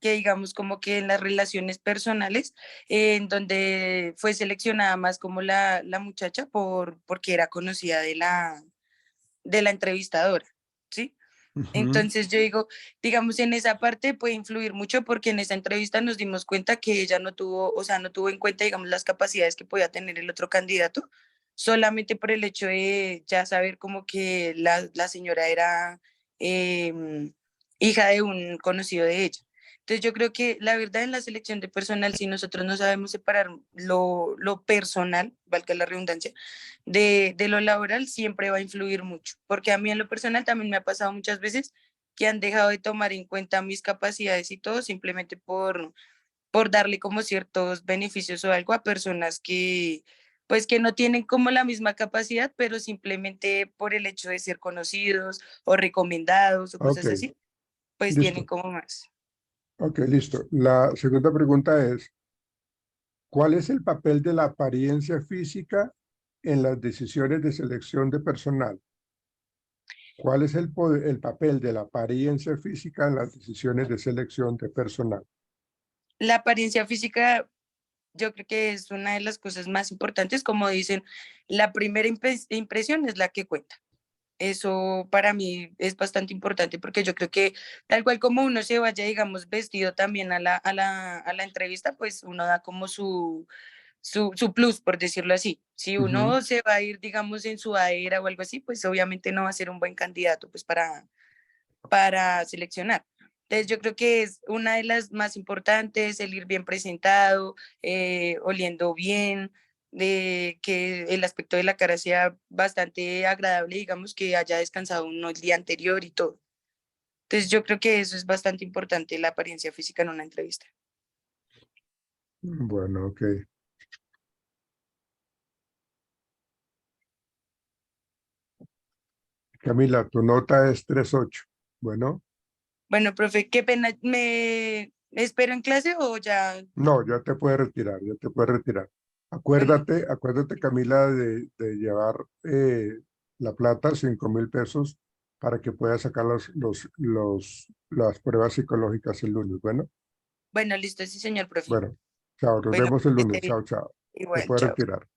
que digamos como que en las relaciones personales, en donde fue seleccionada más como la muchacha porque era conocida de la entrevistadora, ¿sí? Ujú. Entonces yo digo, digamos, en esa parte puede influir mucho porque en esa entrevista nos dimos cuenta que ella no tuvo, o sea, no tuvo en cuenta, digamos, las capacidades que podía tener el otro candidato, solamente por el hecho de ya saber como que la señora era hija de un conocido de ella. Entonces yo creo que la verdad en la selección de personal, si nosotros no sabemos separar lo personal, valga la redundancia, de lo laboral siempre va a influir mucho, porque a mí en lo personal también me ha pasado muchas veces que han dejado de tomar en cuenta mis capacidades y todo simplemente por darle como ciertos beneficios o algo a personas que pues que no tienen como la misma capacidad, pero simplemente por el hecho de ser conocidos o recomendados o Ok, cosas así, pues tienen listo. como más. Ok, listo. La segunda pregunta es, ¿cuál es el papel de la apariencia física en las decisiones de selección de personal? ¿Cuál es el papel de la apariencia física en las decisiones de selección de personal? La apariencia física yo creo que es una de las cosas más importantes, como dicen, la primera impresión es la que cuenta. Eso para mí es bastante importante porque yo creo que tal cual como uno se vaya, digamos, vestido también a la entrevista, pues uno da como su plus, por decirlo así. Si Ujú. uno se va a ir, digamos, en sudadera o algo así, pues obviamente no va a ser un buen candidato pues para seleccionar. Entonces yo creo que es una de las más importantes, el ir bien presentado, oliendo bien, de que el aspecto de la cara sea bastante agradable, digamos que haya descansado uno el día anterior y todo. Entonces yo creo que eso es bastante importante, la apariencia física en una entrevista. Bueno, ok. Camila, tu nota es 3.8. Bueno, Bueno, profe, qué pena, ¿me espero en clase o ya? no, ya te puedes retirar, ya te puedes retirar. Bueno, Acuérdate, Camila, de llevar la plata, 5.000 pesos, para que puedas sacar las pruebas psicológicas el lunes. Bueno, bueno, listo, sí, señor profe. bueno, chao, nos Bueno, vemos el que esté lunes. bien. Chao, chao. Te Igual, puedes chao. retirar.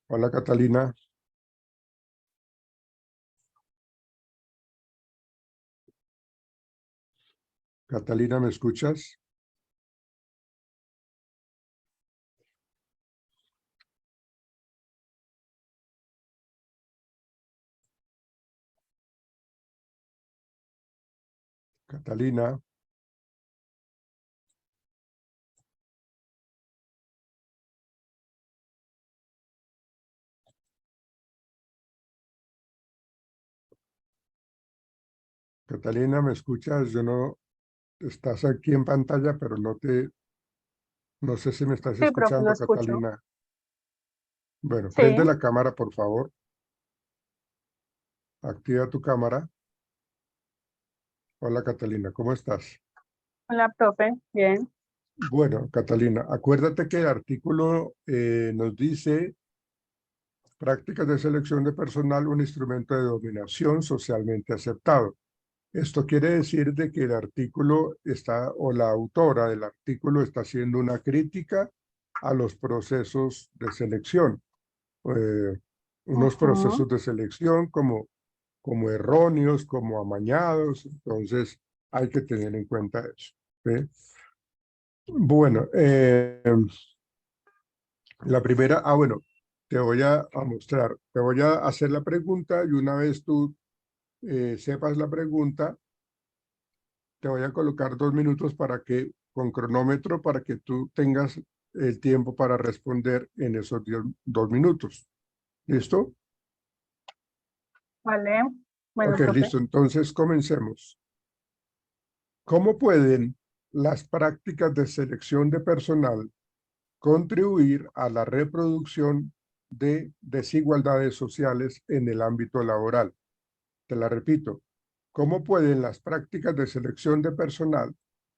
Hola, Catalina. Catalina, ¿me escuchas? Catalina. Catalina, ¿me escuchas? Yo no, estás aquí en pantalla, pero no sé si me estás Sí, profe, lo escuchando, escucho. Catalina. Bueno, Sí, prende la cámara, por favor. Activa tu cámara. Hola, Catalina, ¿cómo estás? hola, profe, bien. Bueno, Catalina, acuérdate que el artículo nos dice prácticas de selección de personal, un instrumento de dominación socialmente aceptado. Esto quiere decir de que el artículo está, o la autora del artículo está haciendo una crítica a los procesos de selección. Unos Ujú. procesos de selección como erróneos, como amañados, entonces hay que tener en cuenta eso. ¿Sí? Bueno, la primera, bueno, te voy a mostrar, te voy a hacer la pregunta y una vez tú sepas la pregunta, te voy a colocar 2 minutos con cronómetro para que tú tengas el tiempo para responder en esos 2 minutos. ¿Listo? Vale, bueno, Ok, profe. listo. Entonces comencemos. ¿Cómo pueden las prácticas de selección de personal contribuir a la reproducción de desigualdades sociales en el ámbito laboral? Te la repito. ¿Cómo pueden las prácticas de selección de personal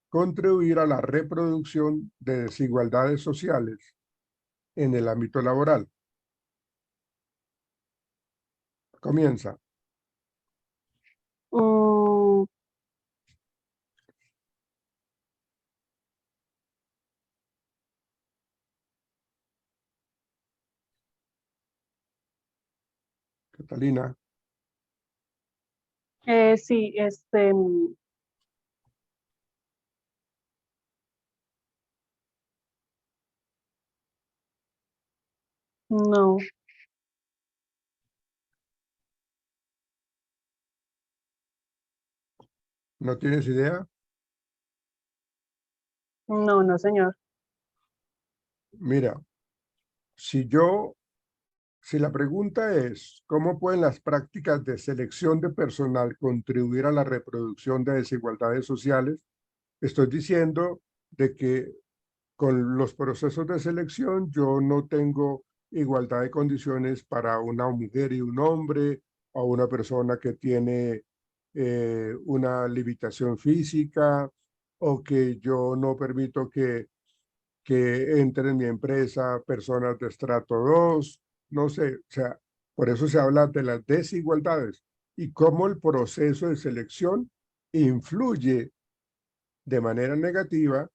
contribuir a la reproducción de desigualdades sociales en el ámbito laboral? Comienza. Mm, Catalina. sí, no, ¿No tienes idea? no, no, señor. Mira, si la pregunta es, ¿cómo pueden las prácticas de selección de personal contribuir a la reproducción de desigualdades sociales? Estoy diciendo de que con los procesos de selección yo no tengo igualdad de condiciones para una mujer y un hombre, o una persona que tiene una limitación física, o que yo no permito que entren en mi empresa personas de estrato 2, no sé, o sea, por eso se habla de las desigualdades y cómo el proceso de selección influye de manera negativa,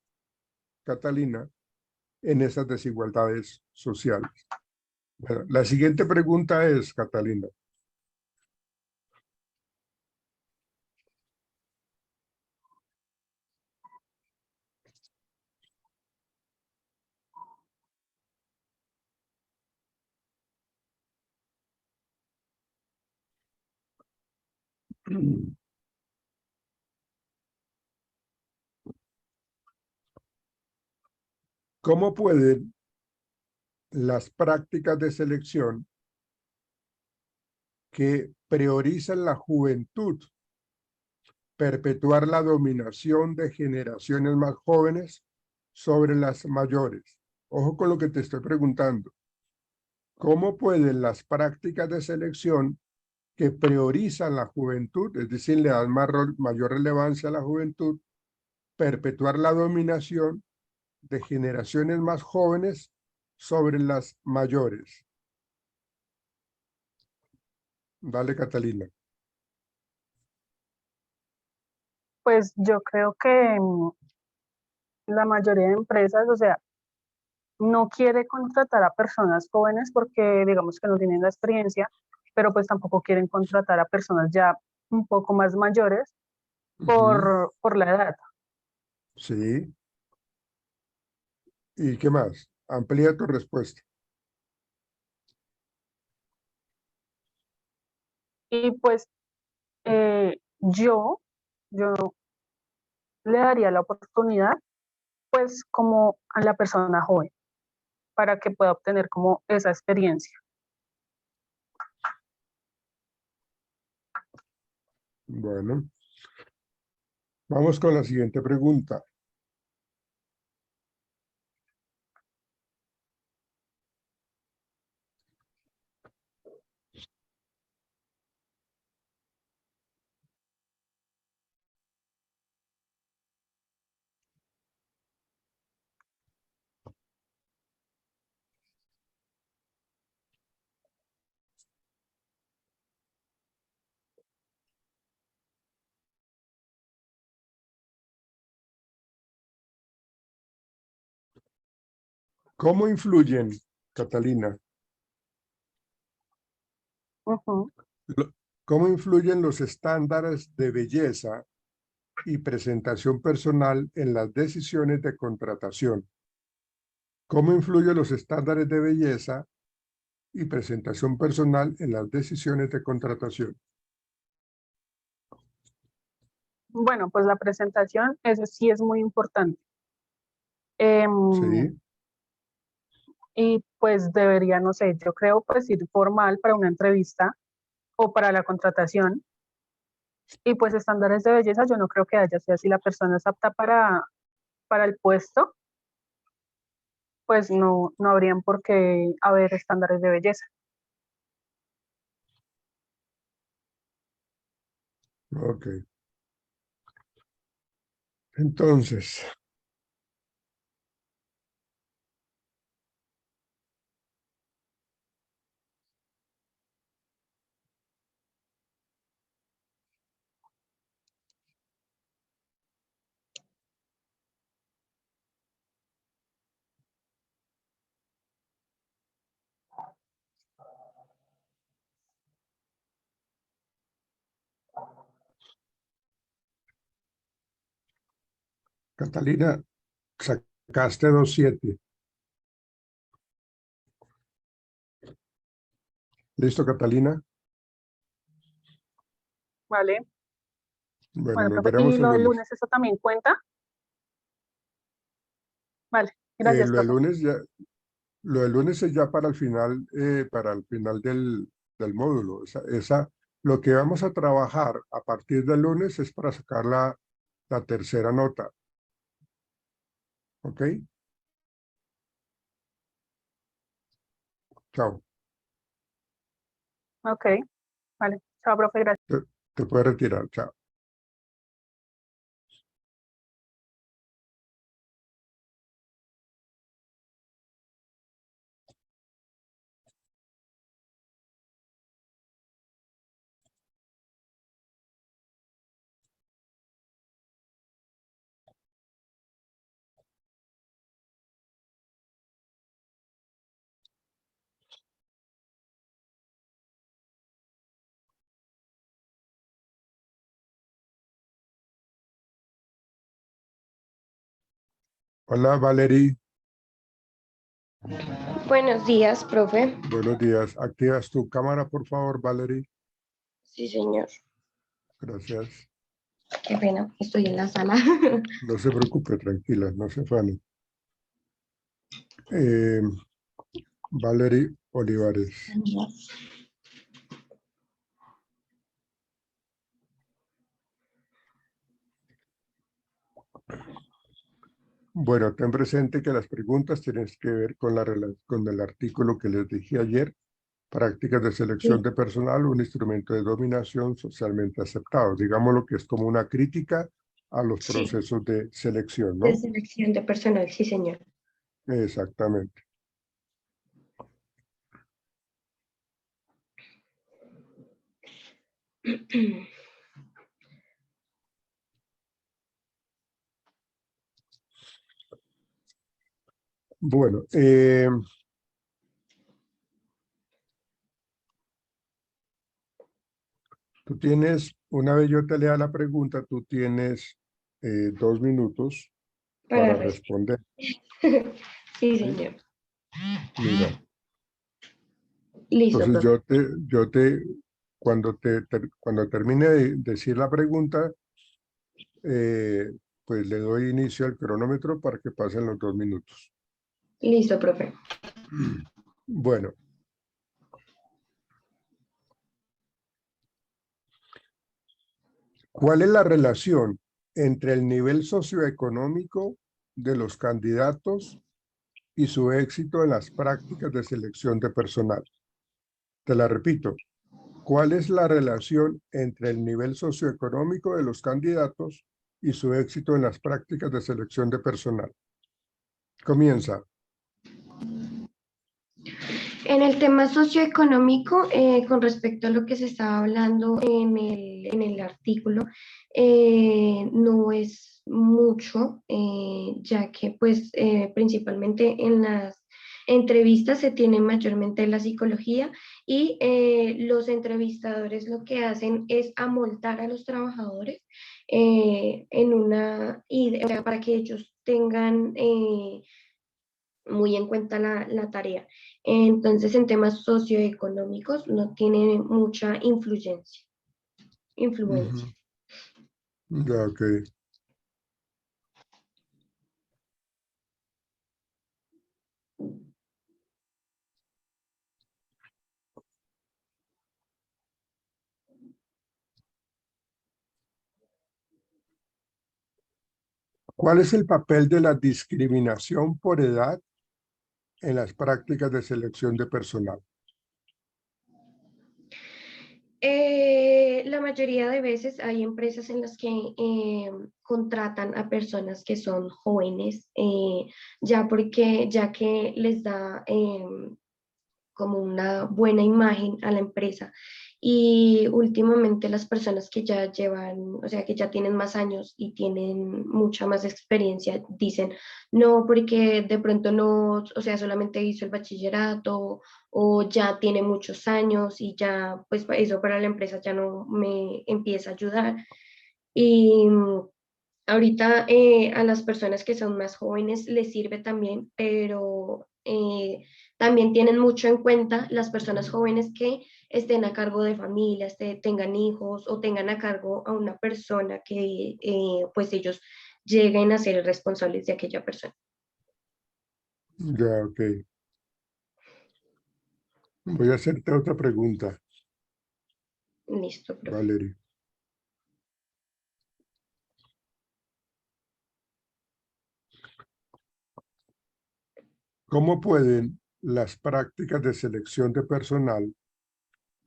Catalina, en esas desigualdades sociales. Bueno, la siguiente pregunta es, Catalina, ¿cómo pueden las prácticas de selección que priorizan la juventud perpetuar la dominación de generaciones más jóvenes sobre las mayores? Ojo con lo que te estoy preguntando. ¿Cómo pueden las prácticas de selección que priorizan la juventud, es decir, le dan mayor relevancia a la juventud, perpetuar la dominación de generaciones más jóvenes sobre las mayores? Dale, Catalina. Pues yo creo que la mayoría de empresas, o sea, no quiere contratar a personas jóvenes porque digamos que no tienen la experiencia, pero pues tampoco quieren contratar a personas ya un poco más mayores por la edad. Sí. ¿Y qué más? Amplía tu respuesta. Y pues yo le daría la oportunidad pues como a la persona joven para que pueda obtener como esa experiencia. Bueno, Vamos con la siguiente pregunta. ¿Cómo influyen, Catalina, Ujú. cómo influyen los estándares de belleza y presentación personal en las decisiones de contratación? ¿Cómo influyen los estándares de belleza y presentación personal en las decisiones de contratación? Bueno, pues la presentación, eso sí es muy importante. Em, Sí, y pues debería, no sé, yo creo pues ir formal para una entrevista o para la contratación. Y pues estándares de belleza yo no creo que haya, o sea, si la persona es apta para el puesto, pues no habrían por qué haber estándares de belleza. ok. Entonces, Catalina, sacaste 2.7. ¿Listo, Catalina? ¿Vale? Bueno, Bueno, nos profe, ¿y veremos el lo del lunes. lunes eso también cuenta? Vale, gracias, Lo del profe. lunes ya, lo del lunes es ya para el final del módulo. Lo que vamos a trabajar a partir del lunes es para sacar la tercera nota. ¿Ok? Chao. Ok, vale. Chao, profe, gracias. Te puedes retirar. Chao. Hola, Valerie. Buenos días, profe. Buenos días. Activas tu cámara, por favor, Valerie. Sí, señor. Gracias. Qué pena, estoy en la sala. No se preocupe, tranquila, no se afane. Eh, Valerie Olivares. Bueno, ten presente que las preguntas tienen que ver con el artículo que les dije ayer, prácticas de selección Sí, de personal, un instrumento de dominación socialmente aceptado. Digamos lo que es como una crítica a los sí, procesos de selección, de ¿no? selección de personal, sí, señor. Exactamente. Bueno, tú tienes, una vez yo te lea la pregunta, tú tienes 2 minutos Para para responder. responder. Sí, ¿Sí? señor. Mira, Listo, entonces profe. cuando termine de decir la pregunta, eh, pues le doy inicio al cronómetro para que pasen los 2 minutos. Listo, profe. Bueno, ¿cuál es la relación entre el nivel socioeconómico de los candidatos y su éxito en las prácticas de selección de personal. Te la repito. ¿Cuál es la relación entre el nivel socioeconómico de los candidatos y su éxito en las prácticas de selección de personal? Comienza. En el tema socioeconómico, con respecto a lo que se estaba hablando en el artículo, no es mucho, ya que pues principalmente en las entrevistas se tiene mayormente la psicología y los entrevistadores lo que hacen es amoldar a los trabajadores en una idea, o sea, para que ellos tengan muy en cuenta la tarea. Entonces, en temas socioeconómicos no tiene mucha influencia. Ujú. Ya, ok. ¿Cuál es el papel de la discriminación por edad en las prácticas de selección de personal? La mayoría de veces hay empresas en las que contratan a personas que son jóvenes, ya que les da como una buena imagen a la empresa. Y últimamente las personas que ya llevan, o sea, que ya tienen más años y tienen mucha más experiencia, dicen, no, porque de pronto no, o sea, solamente hizo el bachillerato o ya tiene muchos años y ya, pues eso para la empresa ya no me empieza a ayudar. Y ahorita a las personas que son más jóvenes les sirve también, pero también tienen mucho en cuenta las personas jóvenes que estén a cargo de familias, tengan hijos o tengan a cargo a una persona que pues ellos lleguen a ser responsables de aquella persona. Ya, ok. Voy a hacerte otra pregunta, Listo, profe. Valerie. ¿Cómo pueden las prácticas de selección de personal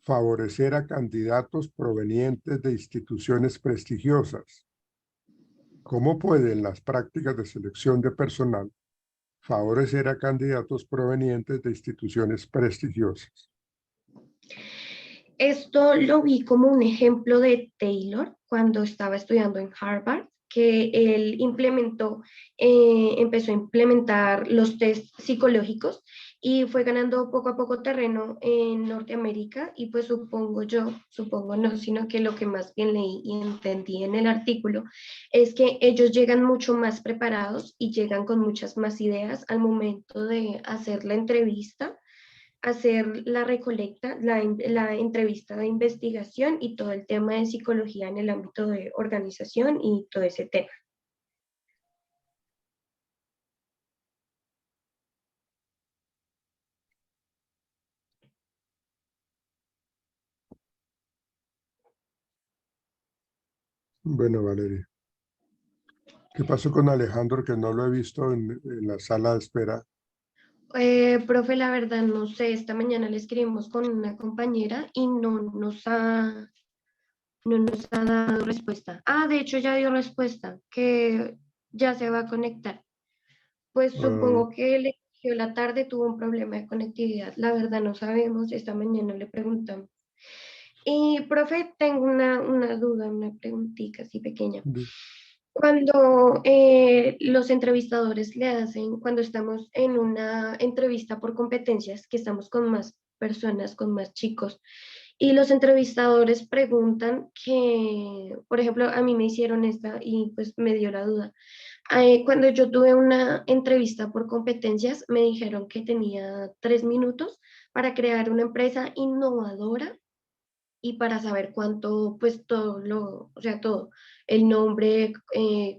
favorecer a candidatos provenientes de instituciones prestigiosas? ¿Cómo pueden las prácticas de selección de personal favorecer a candidatos provenientes de instituciones prestigiosas? Esto lo vi como un ejemplo de Taylor cuando estaba estudiando en Harvard, que él empezó a implementar los test psicológicos y fue ganando poco a poco terreno en Norteamérica y pues supongo no, sino que lo que más bien leí y entendí en el artículo es que ellos llegan mucho más preparados y llegan con muchas más ideas al momento de hacer la entrevista, hacer la recolecta, la entrevista de investigación y todo el tema de psicología en el ámbito de organización y todo ese tema. Bueno, Valeria. ¿Qué pasó con Alejandro, que no lo he visto en la sala de espera? Profe, la verdad no sé, esta mañana le escribimos con una compañera y no nos ha dado respuesta. Ah, de hecho ya dio respuesta, que ya se va a conectar. Pues Ah, supongo que le cogió la tarde, tuvo un problema de conectividad. La verdad no sabemos, esta mañana le preguntamos. Y, profe, tengo una duda, una preguntita así pequeña. di- Cuando los entrevistadores le hacen, cuando estamos en una entrevista por competencias, que estamos con más personas, con más chicos, y los entrevistadores preguntan que, por ejemplo, a mí me hicieron esta y pues me dio la duda. Cuando yo tuve una entrevista por competencias, me dijeron que tenía 3 minutos para crear una empresa innovadora y para saber cuánto, pues o sea, todo, el nombre,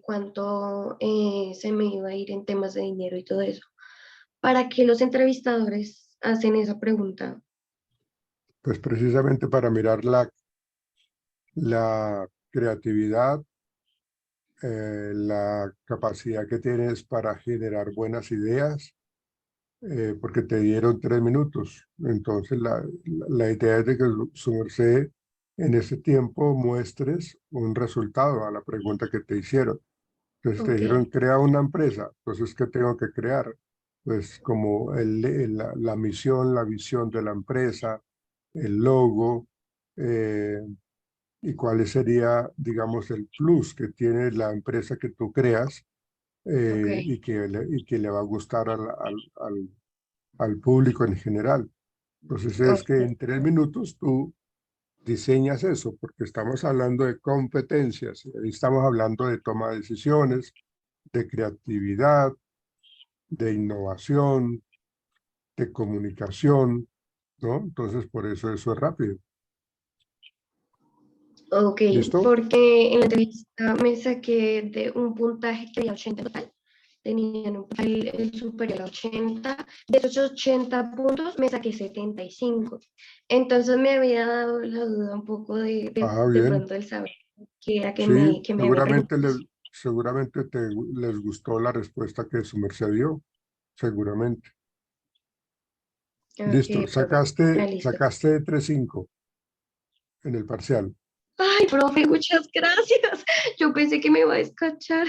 cuánto se me iba a ir en temas de dinero y todo eso. ¿Para qué los entrevistadores hacen esa pregunta? Pues precisamente para mirar la creatividad la capacidad que tienes para generar buenas ideas, porque te dieron 3 minutos. Entonces, la idea es de que su merced en ese tiempo muestres un resultado a la pregunta que te hicieron. Entonces te Ok, dijeron, crea una empresa. Entonces, ¿qué tengo que crear? Pues como la misión, la visión de la empresa, el logo, y cuál sería, digamos, el plus que tiene la empresa que tú creas, ok, y que le va a gustar al público en general. Entonces es que ok. en 3 minutos tú diseñas eso, porque estamos hablando de competencias, estamos hablando de toma de decisiones, de creatividad, de innovación, de comunicación, ¿no? Entonces por eso es rápido. Ok, ¿Listo? porque en la entrevista me saqué de un puntaje que había 80 en total. Tenían un puntaje superior a 80. De esos 80 puntos me saqué 75. Entonces me había dado la duda un poco Ah, de bien. pronto el saber qué era Sí, que me había preguntado. seguramente les gustó la respuesta que su merced dio, seguramente. Listo, Ok, profe. Ah, listo. sacaste 3.5 en el parcial. Ay, profe, muchas gracias. Yo pensé que me iba a descachar.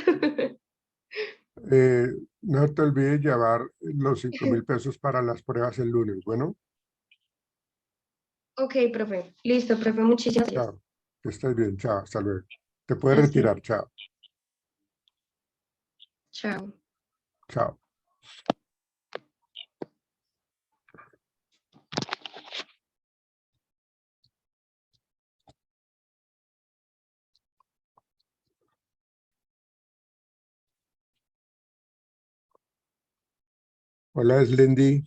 No te olvides llevar los 5.000 pesos para las pruebas el lunes. Bueno, Ok, profe. Listo, profe, muchísimas gracias. chao. Que estés bien, chao, hasta luego. Te puedes Hasta retirar, luego. chao, Chao. chao. Hola, Slendy.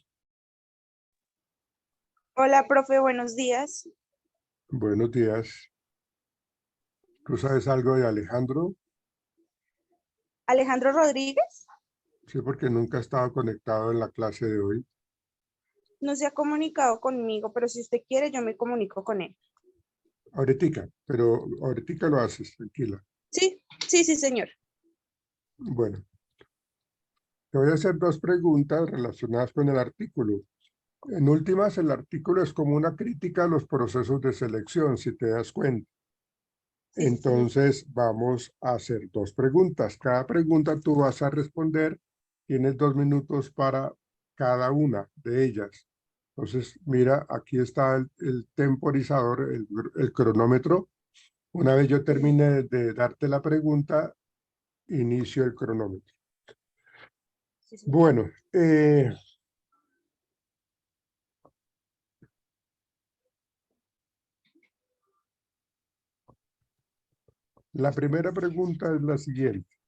Hola, profe, buenos días. Buenos días. ¿Tú sabes algo de Alejandro? Alejandro Rodríguez Sí, porque nunca ha estado conectado en la clase de hoy. no se ha comunicado conmigo, pero si usted quiere, yo me comunico con él. Pero ahorita lo haces, tranquila. Sí, sí, sí, señor. Bueno, te voy a hacer 2 preguntas relacionadas con el artículo. En últimas, el artículo es como una crítica a los procesos de selección, si te das cuenta. Sí, sí, señor. Entonces, vamos a hacer 2 preguntas. Cada pregunta tú vas a responder. Tienes 2 minutos para cada una de ellas. Entonces, mira, aquí está el temporizador, el cronómetro. Una vez yo termine de darte la pregunta, inicio el cronómetro. Sí, señor. Bueno, la primera pregunta es la siguiente.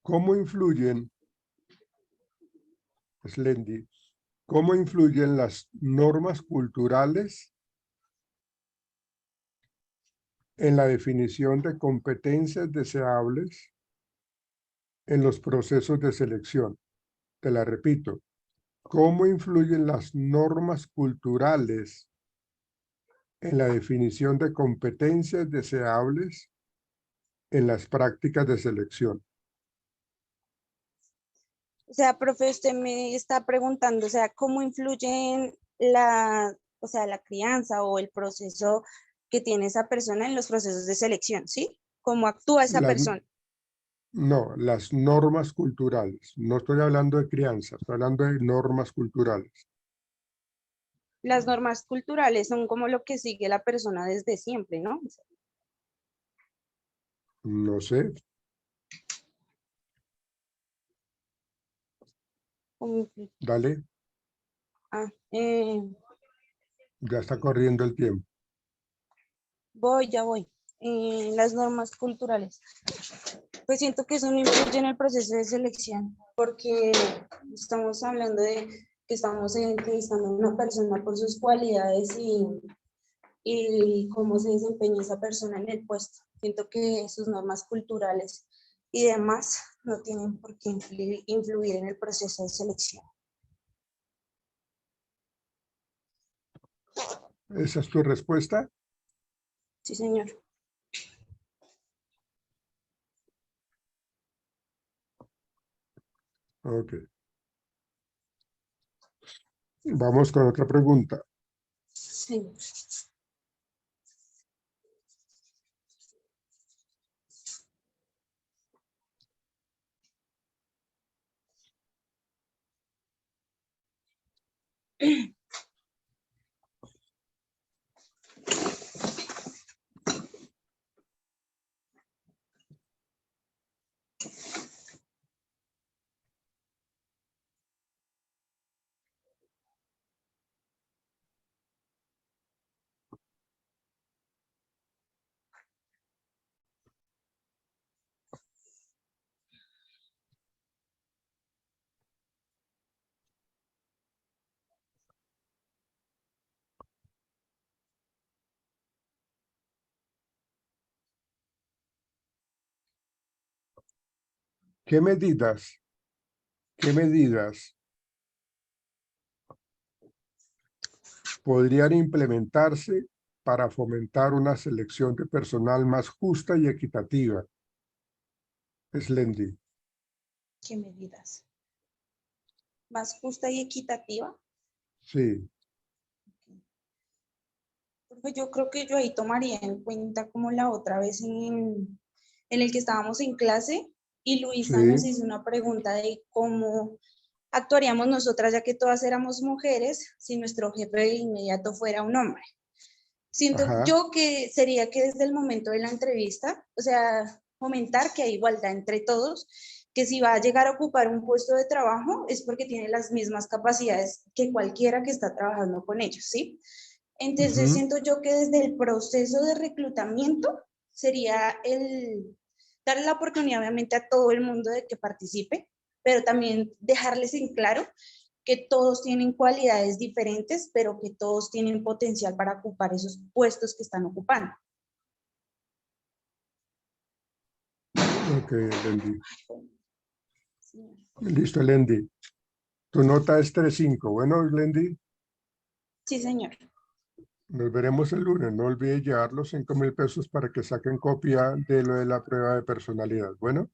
¿Cómo influyen, Slendy, cómo influyen las normas culturales en la definición de competencias deseables en los procesos de selección? Te la repito. ¿Cómo influyen las normas culturales en la definición de competencias deseables en las prácticas de selección? O sea, profe, usted me está preguntando, o sea, ¿cómo influyen o sea, la crianza o el proceso que tiene esa persona en los procesos de selección, ¿sí? ¿Cómo actúa esa Las, persona? no, las normas culturales. No estoy hablando de crianza, estoy hablando de normas culturales. Las normas culturales son como lo que sigue la persona desde siempre, ¿no? No sé. Como- Dale, ah, ya está corriendo el tiempo. ya voy. Las normas culturales. Pues siento que eso no influye en el proceso de selección, porque estamos hablando de que estamos entrevistando a una persona por sus cualidades y cómo se desempeña esa persona en el puesto. Siento que sus normas culturales y demás no tienen por qué influir en el proceso de selección. ¿Esa es tu respuesta? Sí, señor. Ok. Vamos con otra pregunta. Sí. ¿Qué medidas podrían implementarse para fomentar una selección de personal más justa y equitativa? Slendy. ¿Qué medidas? ¿Más justa y equitativa? Sí. Pues yo creo que yo ahí tomaría en cuenta como la otra vez en el que estábamos en clase y Luisa Sí. nos hizo una pregunta de cómo actuaríamos nosotras, ya que todas éramos mujeres, si nuestro jefe de inmediato fuera un hombre. Siento Ajá. yo que sería que desde el momento de la entrevista, o sea, fomentar que hay igualdad entre todos, que si va a llegar a ocupar un puesto de trabajo es porque tiene las mismas capacidades que cualquiera que está trabajando con ellos, ¿sí? Entonces, siento yo que desde el proceso de reclutamiento sería el darle la oportunidad obviamente a todo el mundo de que participe, pero también dejarles en claro que todos tienen cualidades diferentes, pero que todos tienen potencial para ocupar esos puestos que están ocupando. Ok, Lendi. Listo, Lendi. Tu nota es 3.5. Bueno, Lendi, Sí, señor. nos veremos el lunes. No olvides llevar los 5.000 pesos para que saquen copia de lo de la prueba de personalidad. Bueno,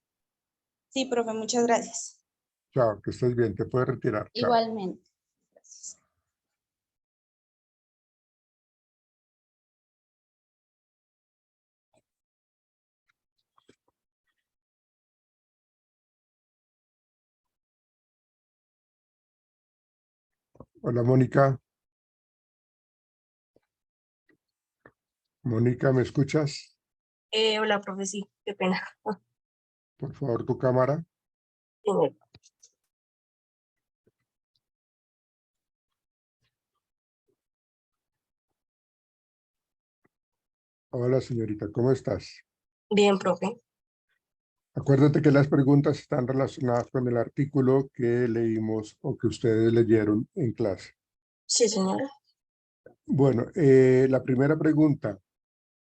Sí, profe, muchas gracias. chao, que estés bien. Te puedes retirar. Chao. Igualmente. Gracias. Hola, Mónica. Mónica, ¿me escuchas? Hola, profe, sí, qué pena. Por favor, tu cámara. Señor. Hola, señorita, ¿cómo estás? Bien, profe. Acuérdate que las preguntas están relacionadas con el artículo que leímos o que ustedes leyeron en clase. Sí, señor. Bueno, la primera pregunta.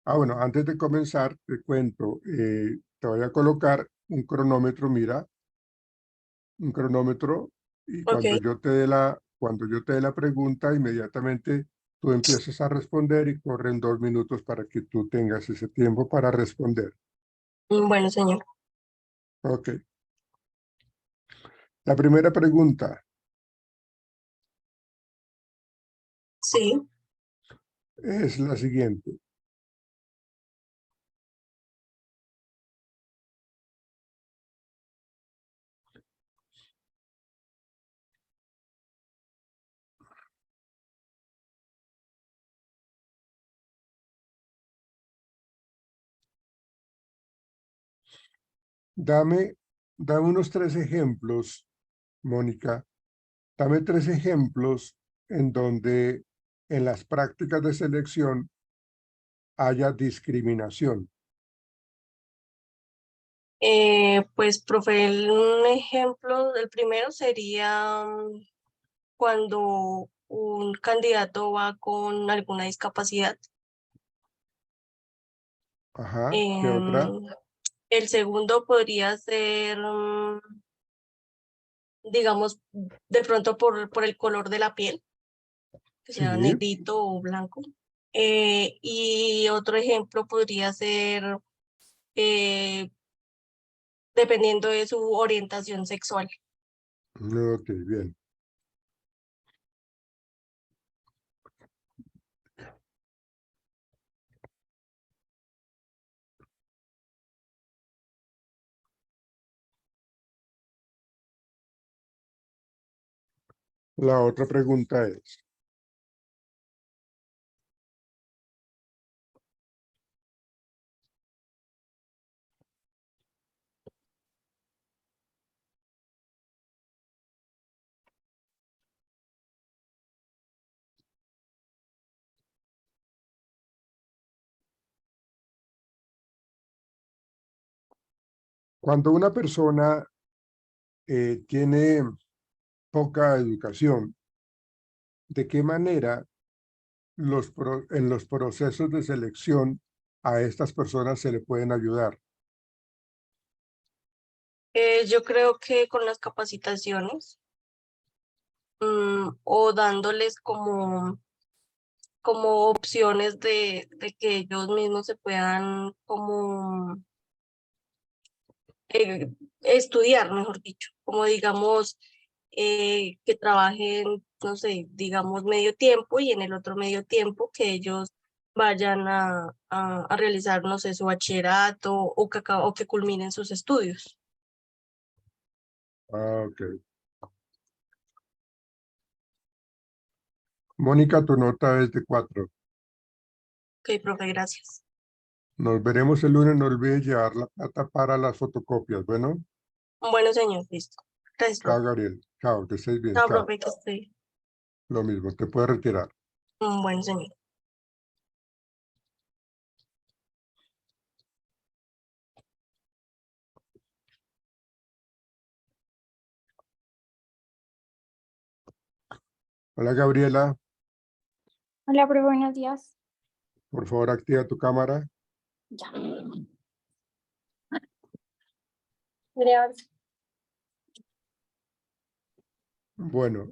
Bueno, antes de comenzar, te cuento, te voy a colocar un cronómetro, mira, un cronómetro, y Ok. cuando yo te dé la pregunta, inmediatamente tú empiezas a responder y corren 2 minutos para que tú tengas ese tiempo para responder. Bueno, señor. Ok. La primera pregunta Sí. es la siguiente. Dame unos 3 ejemplos, Mónica. Dame 3 ejemplos en donde en las prácticas de selección haya discriminación. Pues, profe, un ejemplo, el primero sería cuando un candidato va con alguna discapacidad. Ajá, ¿qué otra? El segundo podría ser, digamos, de pronto por el color de la piel, que sea Sí, negrito o blanco. Y otro ejemplo podría ser eh, dependiendo de su orientación sexual. ok, bien. La otra pregunta es, cuando una persona tiene poca educación, ¿de qué manera en los procesos de selección a estas personas se le pueden ayudar? Yo creo que con las capacitaciones o dándoles como opciones de que ellos mismos se puedan como estudiar, mejor dicho, como digamos que trabajen, no sé, digamos medio tiempo y en el otro medio tiempo que ellos vayan a realizar, no sé, su bachillerato o que culminen sus estudios. Ah, ok. Mónica, tu nota es de 4. Ok, profe, gracias. Nos veremos el lunes. No olvides llevar la plata para las fotocopias. Bueno, Bueno, señor, listo. Gracias, chao, profe. Gabriel. Chao, que estés bien. Chao, Chao. profe, que esté. Lo mismo, te puedes retirar. Bueno, señor. Hola, Gabriela. Hola, profe, buenos días. Por favor, activa tu cámara. Ya. Gracias. Bueno,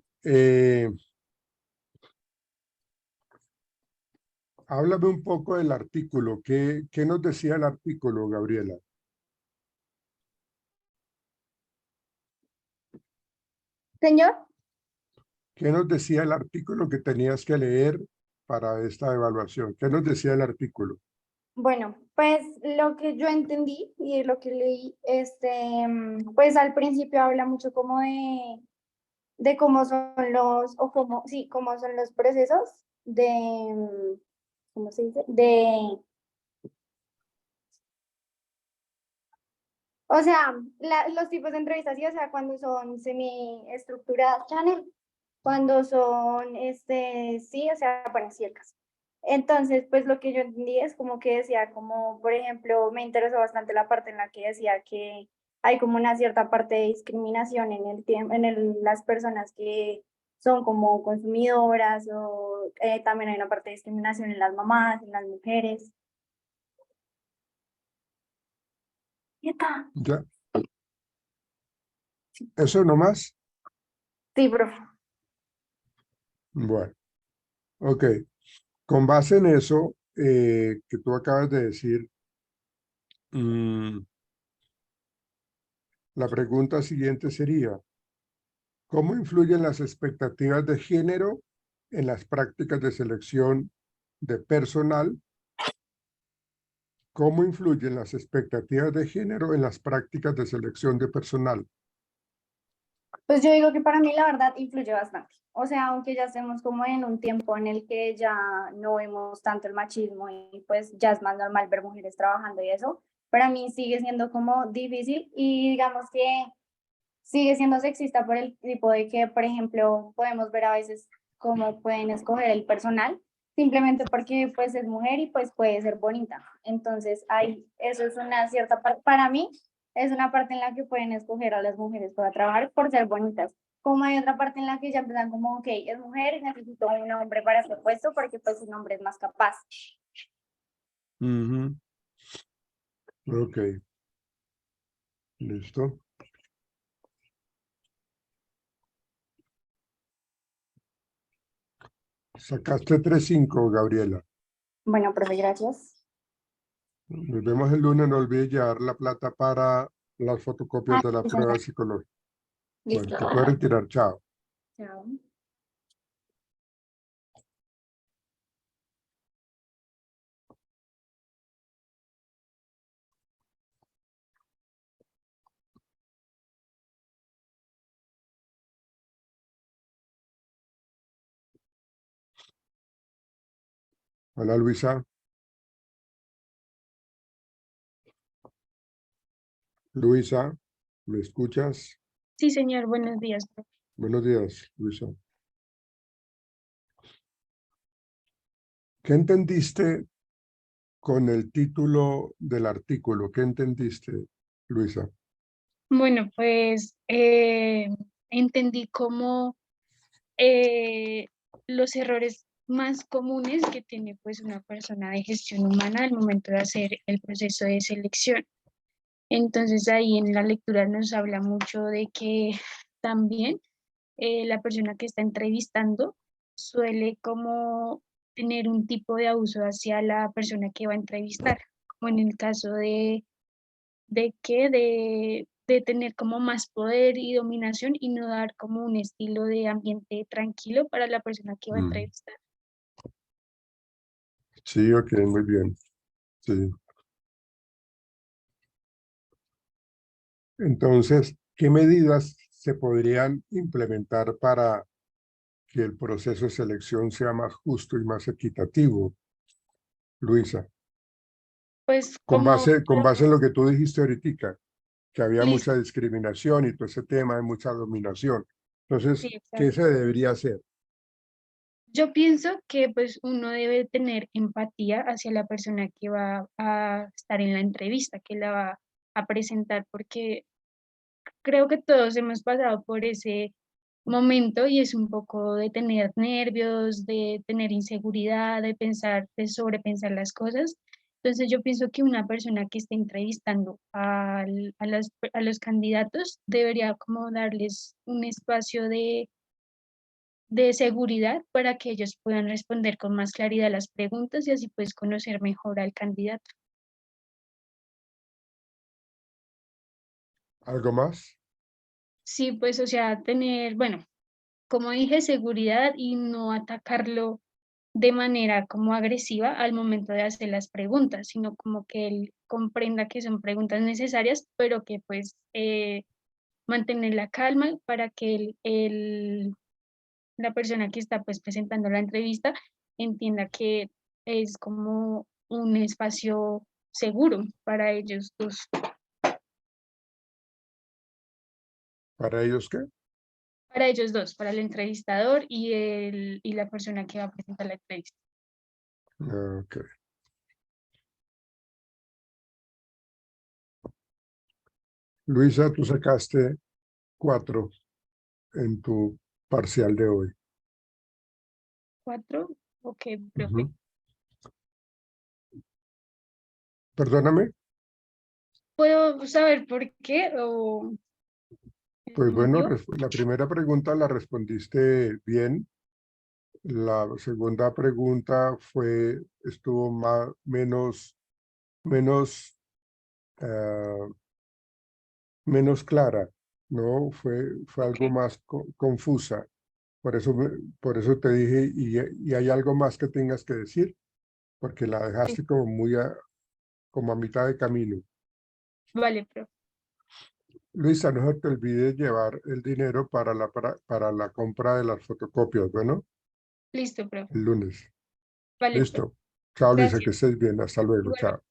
háblame un poco del artículo. ¿Qué nos decía el artículo, Gabriela? Señor, ¿Qué nos decía el artículo que tenías que leer para esta evaluación? ¿Qué nos decía el artículo? bueno, pues lo que yo entendí y lo que leí, pues al principio habla mucho como de cómo son los, o cómo, sí, cómo son los procesos ¿cómo se dice? O sea, los tipos de entrevistas, sí, o sea, cuando son semiestructuradas, Chanel, cuando son, sí, o sea, bueno, sí, el caso. Entonces, pues lo que yo entendí es como que decía, como, por ejemplo, me interesó bastante la parte en la que decía que hay como una cierta parte de discriminación en el tiempo, las personas que son como consumidoras, o también hay una parte de discriminación en las mamás, en las mujeres. ¿Y está? ¿Ya? ¿Eso nomás? Sí, profe. Bueno, ok. Con base en eso que tú acabas de decir, la pregunta siguiente sería, ¿cómo influyen las expectativas de género en las prácticas de selección de personal? ¿Cómo influyen las expectativas de género en las prácticas de selección de personal? Pues yo digo que para mí la verdad influye bastante. O sea, aunque ya estemos como en un tiempo en el que ya no vemos tanto el machismo y pues ya es más normal ver mujeres trabajando y eso, para mí sigue siendo como difícil y digamos que sigue siendo sexista por el tipo de que, por ejemplo, podemos ver a veces cómo pueden escoger el personal simplemente porque pues es mujer y pues puede ser bonita. Entonces, eso es una cierta parte, para mí es una parte en la que pueden escoger a las mujeres para trabajar por ser bonitas. Como hay otra parte en la que ya empiezan como, ok, es mujer y necesito un hombre para ese puesto porque pues un hombre es más capaz. Ujú. Ok, listo. Sacaste 3.5, Gabriela. Bueno, profe, gracias. Nos vemos el lunes. No olvides llevar la plata para las fotocopias de la Sí, prueba señor. psicológica. Listo. Bueno, te puedes retirar. Chao. Chao. Hola, Luisa. Luisa, ¿me escuchas? Sí, señor, buenos días, profe. Buenos días, Luisa. ¿Qué entendiste con el título del artículo? ¿Qué entendiste, Luisa? Bueno, pues entendí cómo los errores más comunes que tiene pues una persona de gestión humana al momento de hacer el proceso de selección. Entonces ahí en la lectura nos habla mucho de que también la persona que está entrevistando suele como tener un tipo de abuso hacia la persona que va a entrevistar, como en el caso de tener como más poder y dominación y no dar como un estilo de ambiente tranquilo para la persona que va a entrevistar. Sí, ok, muy bien. Sí. Entonces, ¿qué medidas se podrían implementar para que el proceso de selección sea más justo y más equitativo, Luisa? Pues Con como, base en lo que tú dijiste ahorita, que había listo, mucha discriminación y todo ese tema, hay mucha dominación. Entonces, sí, ¿qué exacto. se debería hacer? Yo pienso que pues uno debe tener empatía hacia la persona que va a estar en la entrevista, que la va a presentar, porque creo que todos hemos pasado por ese momento y es un poco de tener nervios, de tener inseguridad, de pensar, de sobrepensar las cosas. Entonces yo pienso que una persona que esté entrevistando a los candidatos debería como darles un espacio de seguridad para que ellos puedan responder con más claridad las preguntas y así pues conocer mejor al candidato. ¿Algo más? Sí, pues o sea, tener, bueno, como dije, seguridad y no atacarlo de manera como agresiva al momento de hacer las preguntas, sino como que él comprenda que son preguntas necesarias, pero que pues mantener la calma para que la persona que está pues presentando la entrevista entienda que es como un espacio seguro para ellos dos. ¿Para ellos qué? Para ellos dos, para el entrevistador y la persona que va a presentar la entrevista. Ok. Luisa, tú sacaste 4 en tu parcial de hoy. 4, ok, profe. Ujú. Perdóname. ¿Puedo saber por qué o el Pues bueno, motivo? la primera pregunta la respondiste bien. La segunda pregunta estuvo menos, eh, menos clara, ¿no? Fue Ok, algo más confusa. Por eso te dije, y hay algo más que tengas que decir, porque la sí, dejaste como a mitad de camino. vale, profe. Luisa, no se te olvide llevar el dinero para la compra de las fotocopias, bueno, Listo, profe. el lunes. Vale, profe. Listo. Chao, Luisa, que Gracias. estés bien. Hasta luego. Igualmente. Chao.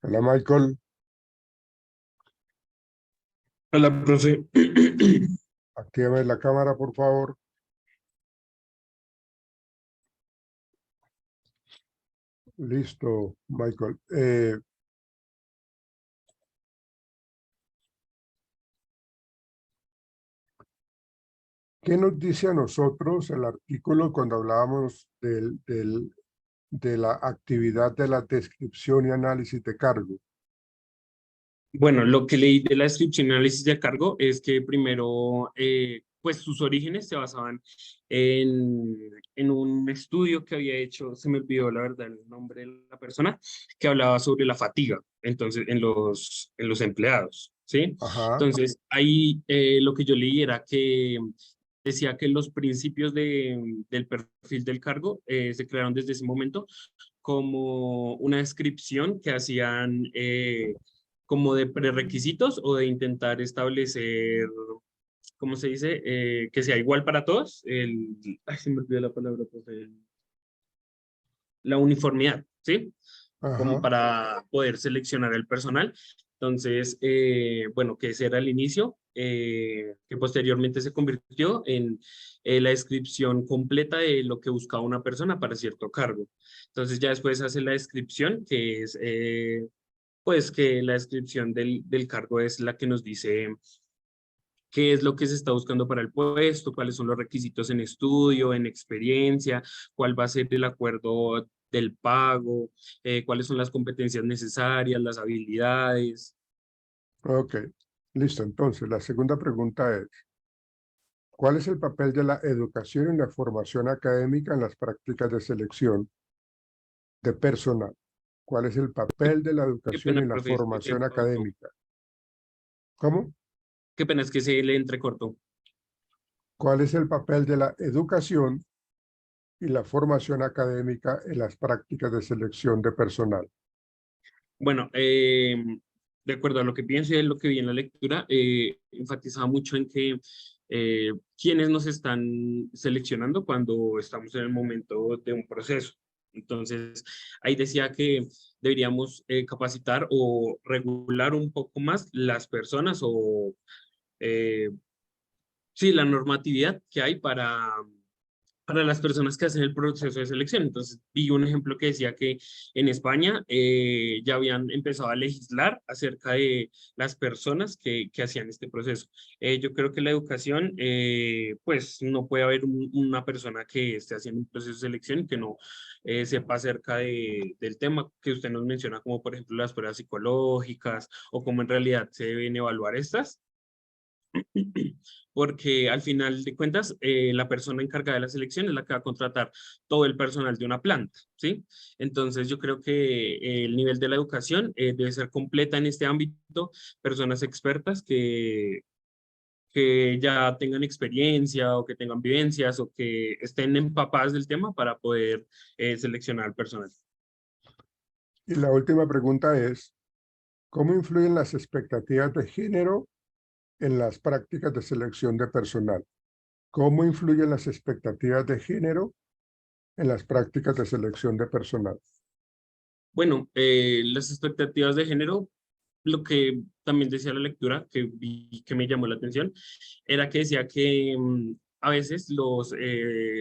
Hola, Michael. Hola, profe. Actívame la cámara, por favor. Listo, Michael. ¿Qué nos dice a nosotros el artículo cuando hablábamos de la actividad de la descripción y análisis de cargo? Bueno, lo que leí de la descripción y análisis de cargo es que primero, pues sus orígenes se basaban en un estudio que había hecho, se me olvidó la verdad el nombre de la persona, que hablaba sobre la fatiga, entonces, en los empleados, ¿sí? Ajá. Entonces, ahí lo que yo leí era que decía que los principios del perfil del cargo se crearon desde ese momento como una descripción que hacían como de prerequisitos o de intentar establecer, ¿cómo se dice? Que sea igual para todos. Ay, se me olvidó la palabra, pues, la uniformidad, ¿sí? Como Ajá. para poder seleccionar el personal. Entonces, bueno, que ese era el inicio, que posteriormente se convirtió en la descripción completa de lo que buscaba una persona para cierto cargo. Entonces, ya después hace la descripción, que es, pues, que la descripción del cargo es la que nos dice qué es lo que se está buscando para el puesto, cuáles son los requisitos en estudio, en experiencia, cuál va a ser el acuerdo del pago, cuáles son las competencias necesarias, las habilidades. Ok, listo. Entonces, la segunda pregunta es, ¿cuál es el papel de la educación y la formación académica en las prácticas de selección de personal? ¿Cuál es el papel de la Qué educación pena, y la profe, se formación cortó. académica? ¿Cómo? Qué pena, es que se le entrecortó. ¿Cuál es el papel de la educación y la formación académica en las prácticas de selección de personal? Bueno, de acuerdo a lo que pienso y a lo que vi en la lectura, enfatizaba mucho en que quienes nos están seleccionando cuando estamos en el momento de un proceso. Entonces, ahí decía que deberíamos capacitar o regular un poco más las personas o, eh, sí, la normatividad que hay para las personas que hacen el proceso de selección. Entonces, vi un ejemplo que decía que en España ya habían empezado a legislar acerca de las personas que hacían este proceso. Yo creo que la educación, pues no puede haber una persona que esté haciendo un proceso de selección y que no sepa acerca del tema que usted nos menciona, como por ejemplo las pruebas psicológicas o cómo en realidad se deben evaluar estas. Porque al final de cuentas, la persona encargada de la selección es la que va a contratar todo el personal de una planta, ¿sí? Entonces yo creo que el nivel de la educación debe ser completa en este ámbito, personas expertas que ya tengan experiencia o que tengan vivencias o que estén empapadas del tema para poder seleccionar al personal. Y la última pregunta es, ¿cómo influyen las expectativas de género en las prácticas de selección de personal? ¿Cómo influyen las expectativas de género en las prácticas de selección de personal? Bueno, las expectativas de género, lo que también decía la lectura, que vi que me llamó la atención, era que decía que a veces los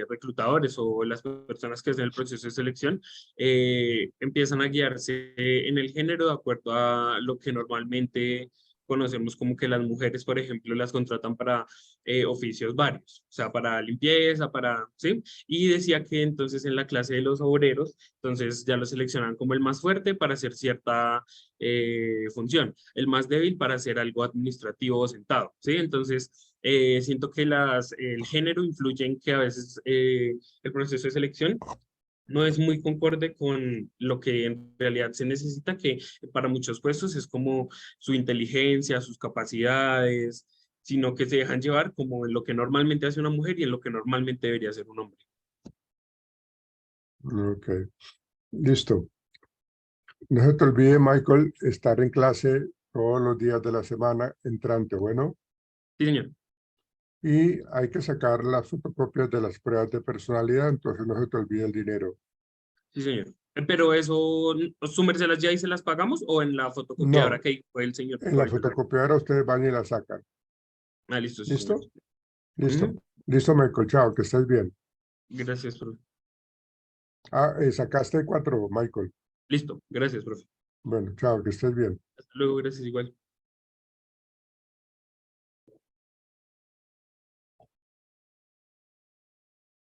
reclutadores o las personas que hacen el proceso de selección empiezan a guiarse en el género de acuerdo a lo que normalmente conocemos como que las mujeres, por ejemplo, las contratan para oficios varios, o sea, para limpieza, para, ¿sí? Y decía que entonces en la clase de los obreros, entonces ya lo seleccionan como el más fuerte para hacer cierta función, el más débil para hacer algo administrativo o sentado, ¿sí? Entonces, siento que el género influye en que a veces el proceso de selección no es muy concorde con lo que en realidad se necesita, que para muchos puestos es como su inteligencia, sus capacidades, sino que se dejan llevar como en lo que normalmente hace una mujer y en lo que normalmente debería hacer un hombre. Ok, listo. No se te olvide, Michael, estar en clase todos los días de la semana entrante, ¿bueno? Sí, señor. Y hay que sacar las fotocopias de las pruebas de personalidad, entonces no se te olvide el dinero. Sí, señor. Pero eso, ¿sumérselas ya y se las pagamos o en la fotocopiadora No, que fue el señor en la supervisor? fotocopiadora ustedes van y la sacan. Ah, listo, sí, ¿Listo? señor. Listo. Ujú. Listo, Michael. Chao, que estés bien. Gracias, profe. Sacaste 4, Michael. Listo, gracias, profe. Bueno, chao, que estés bien. Hasta luego, gracias igual.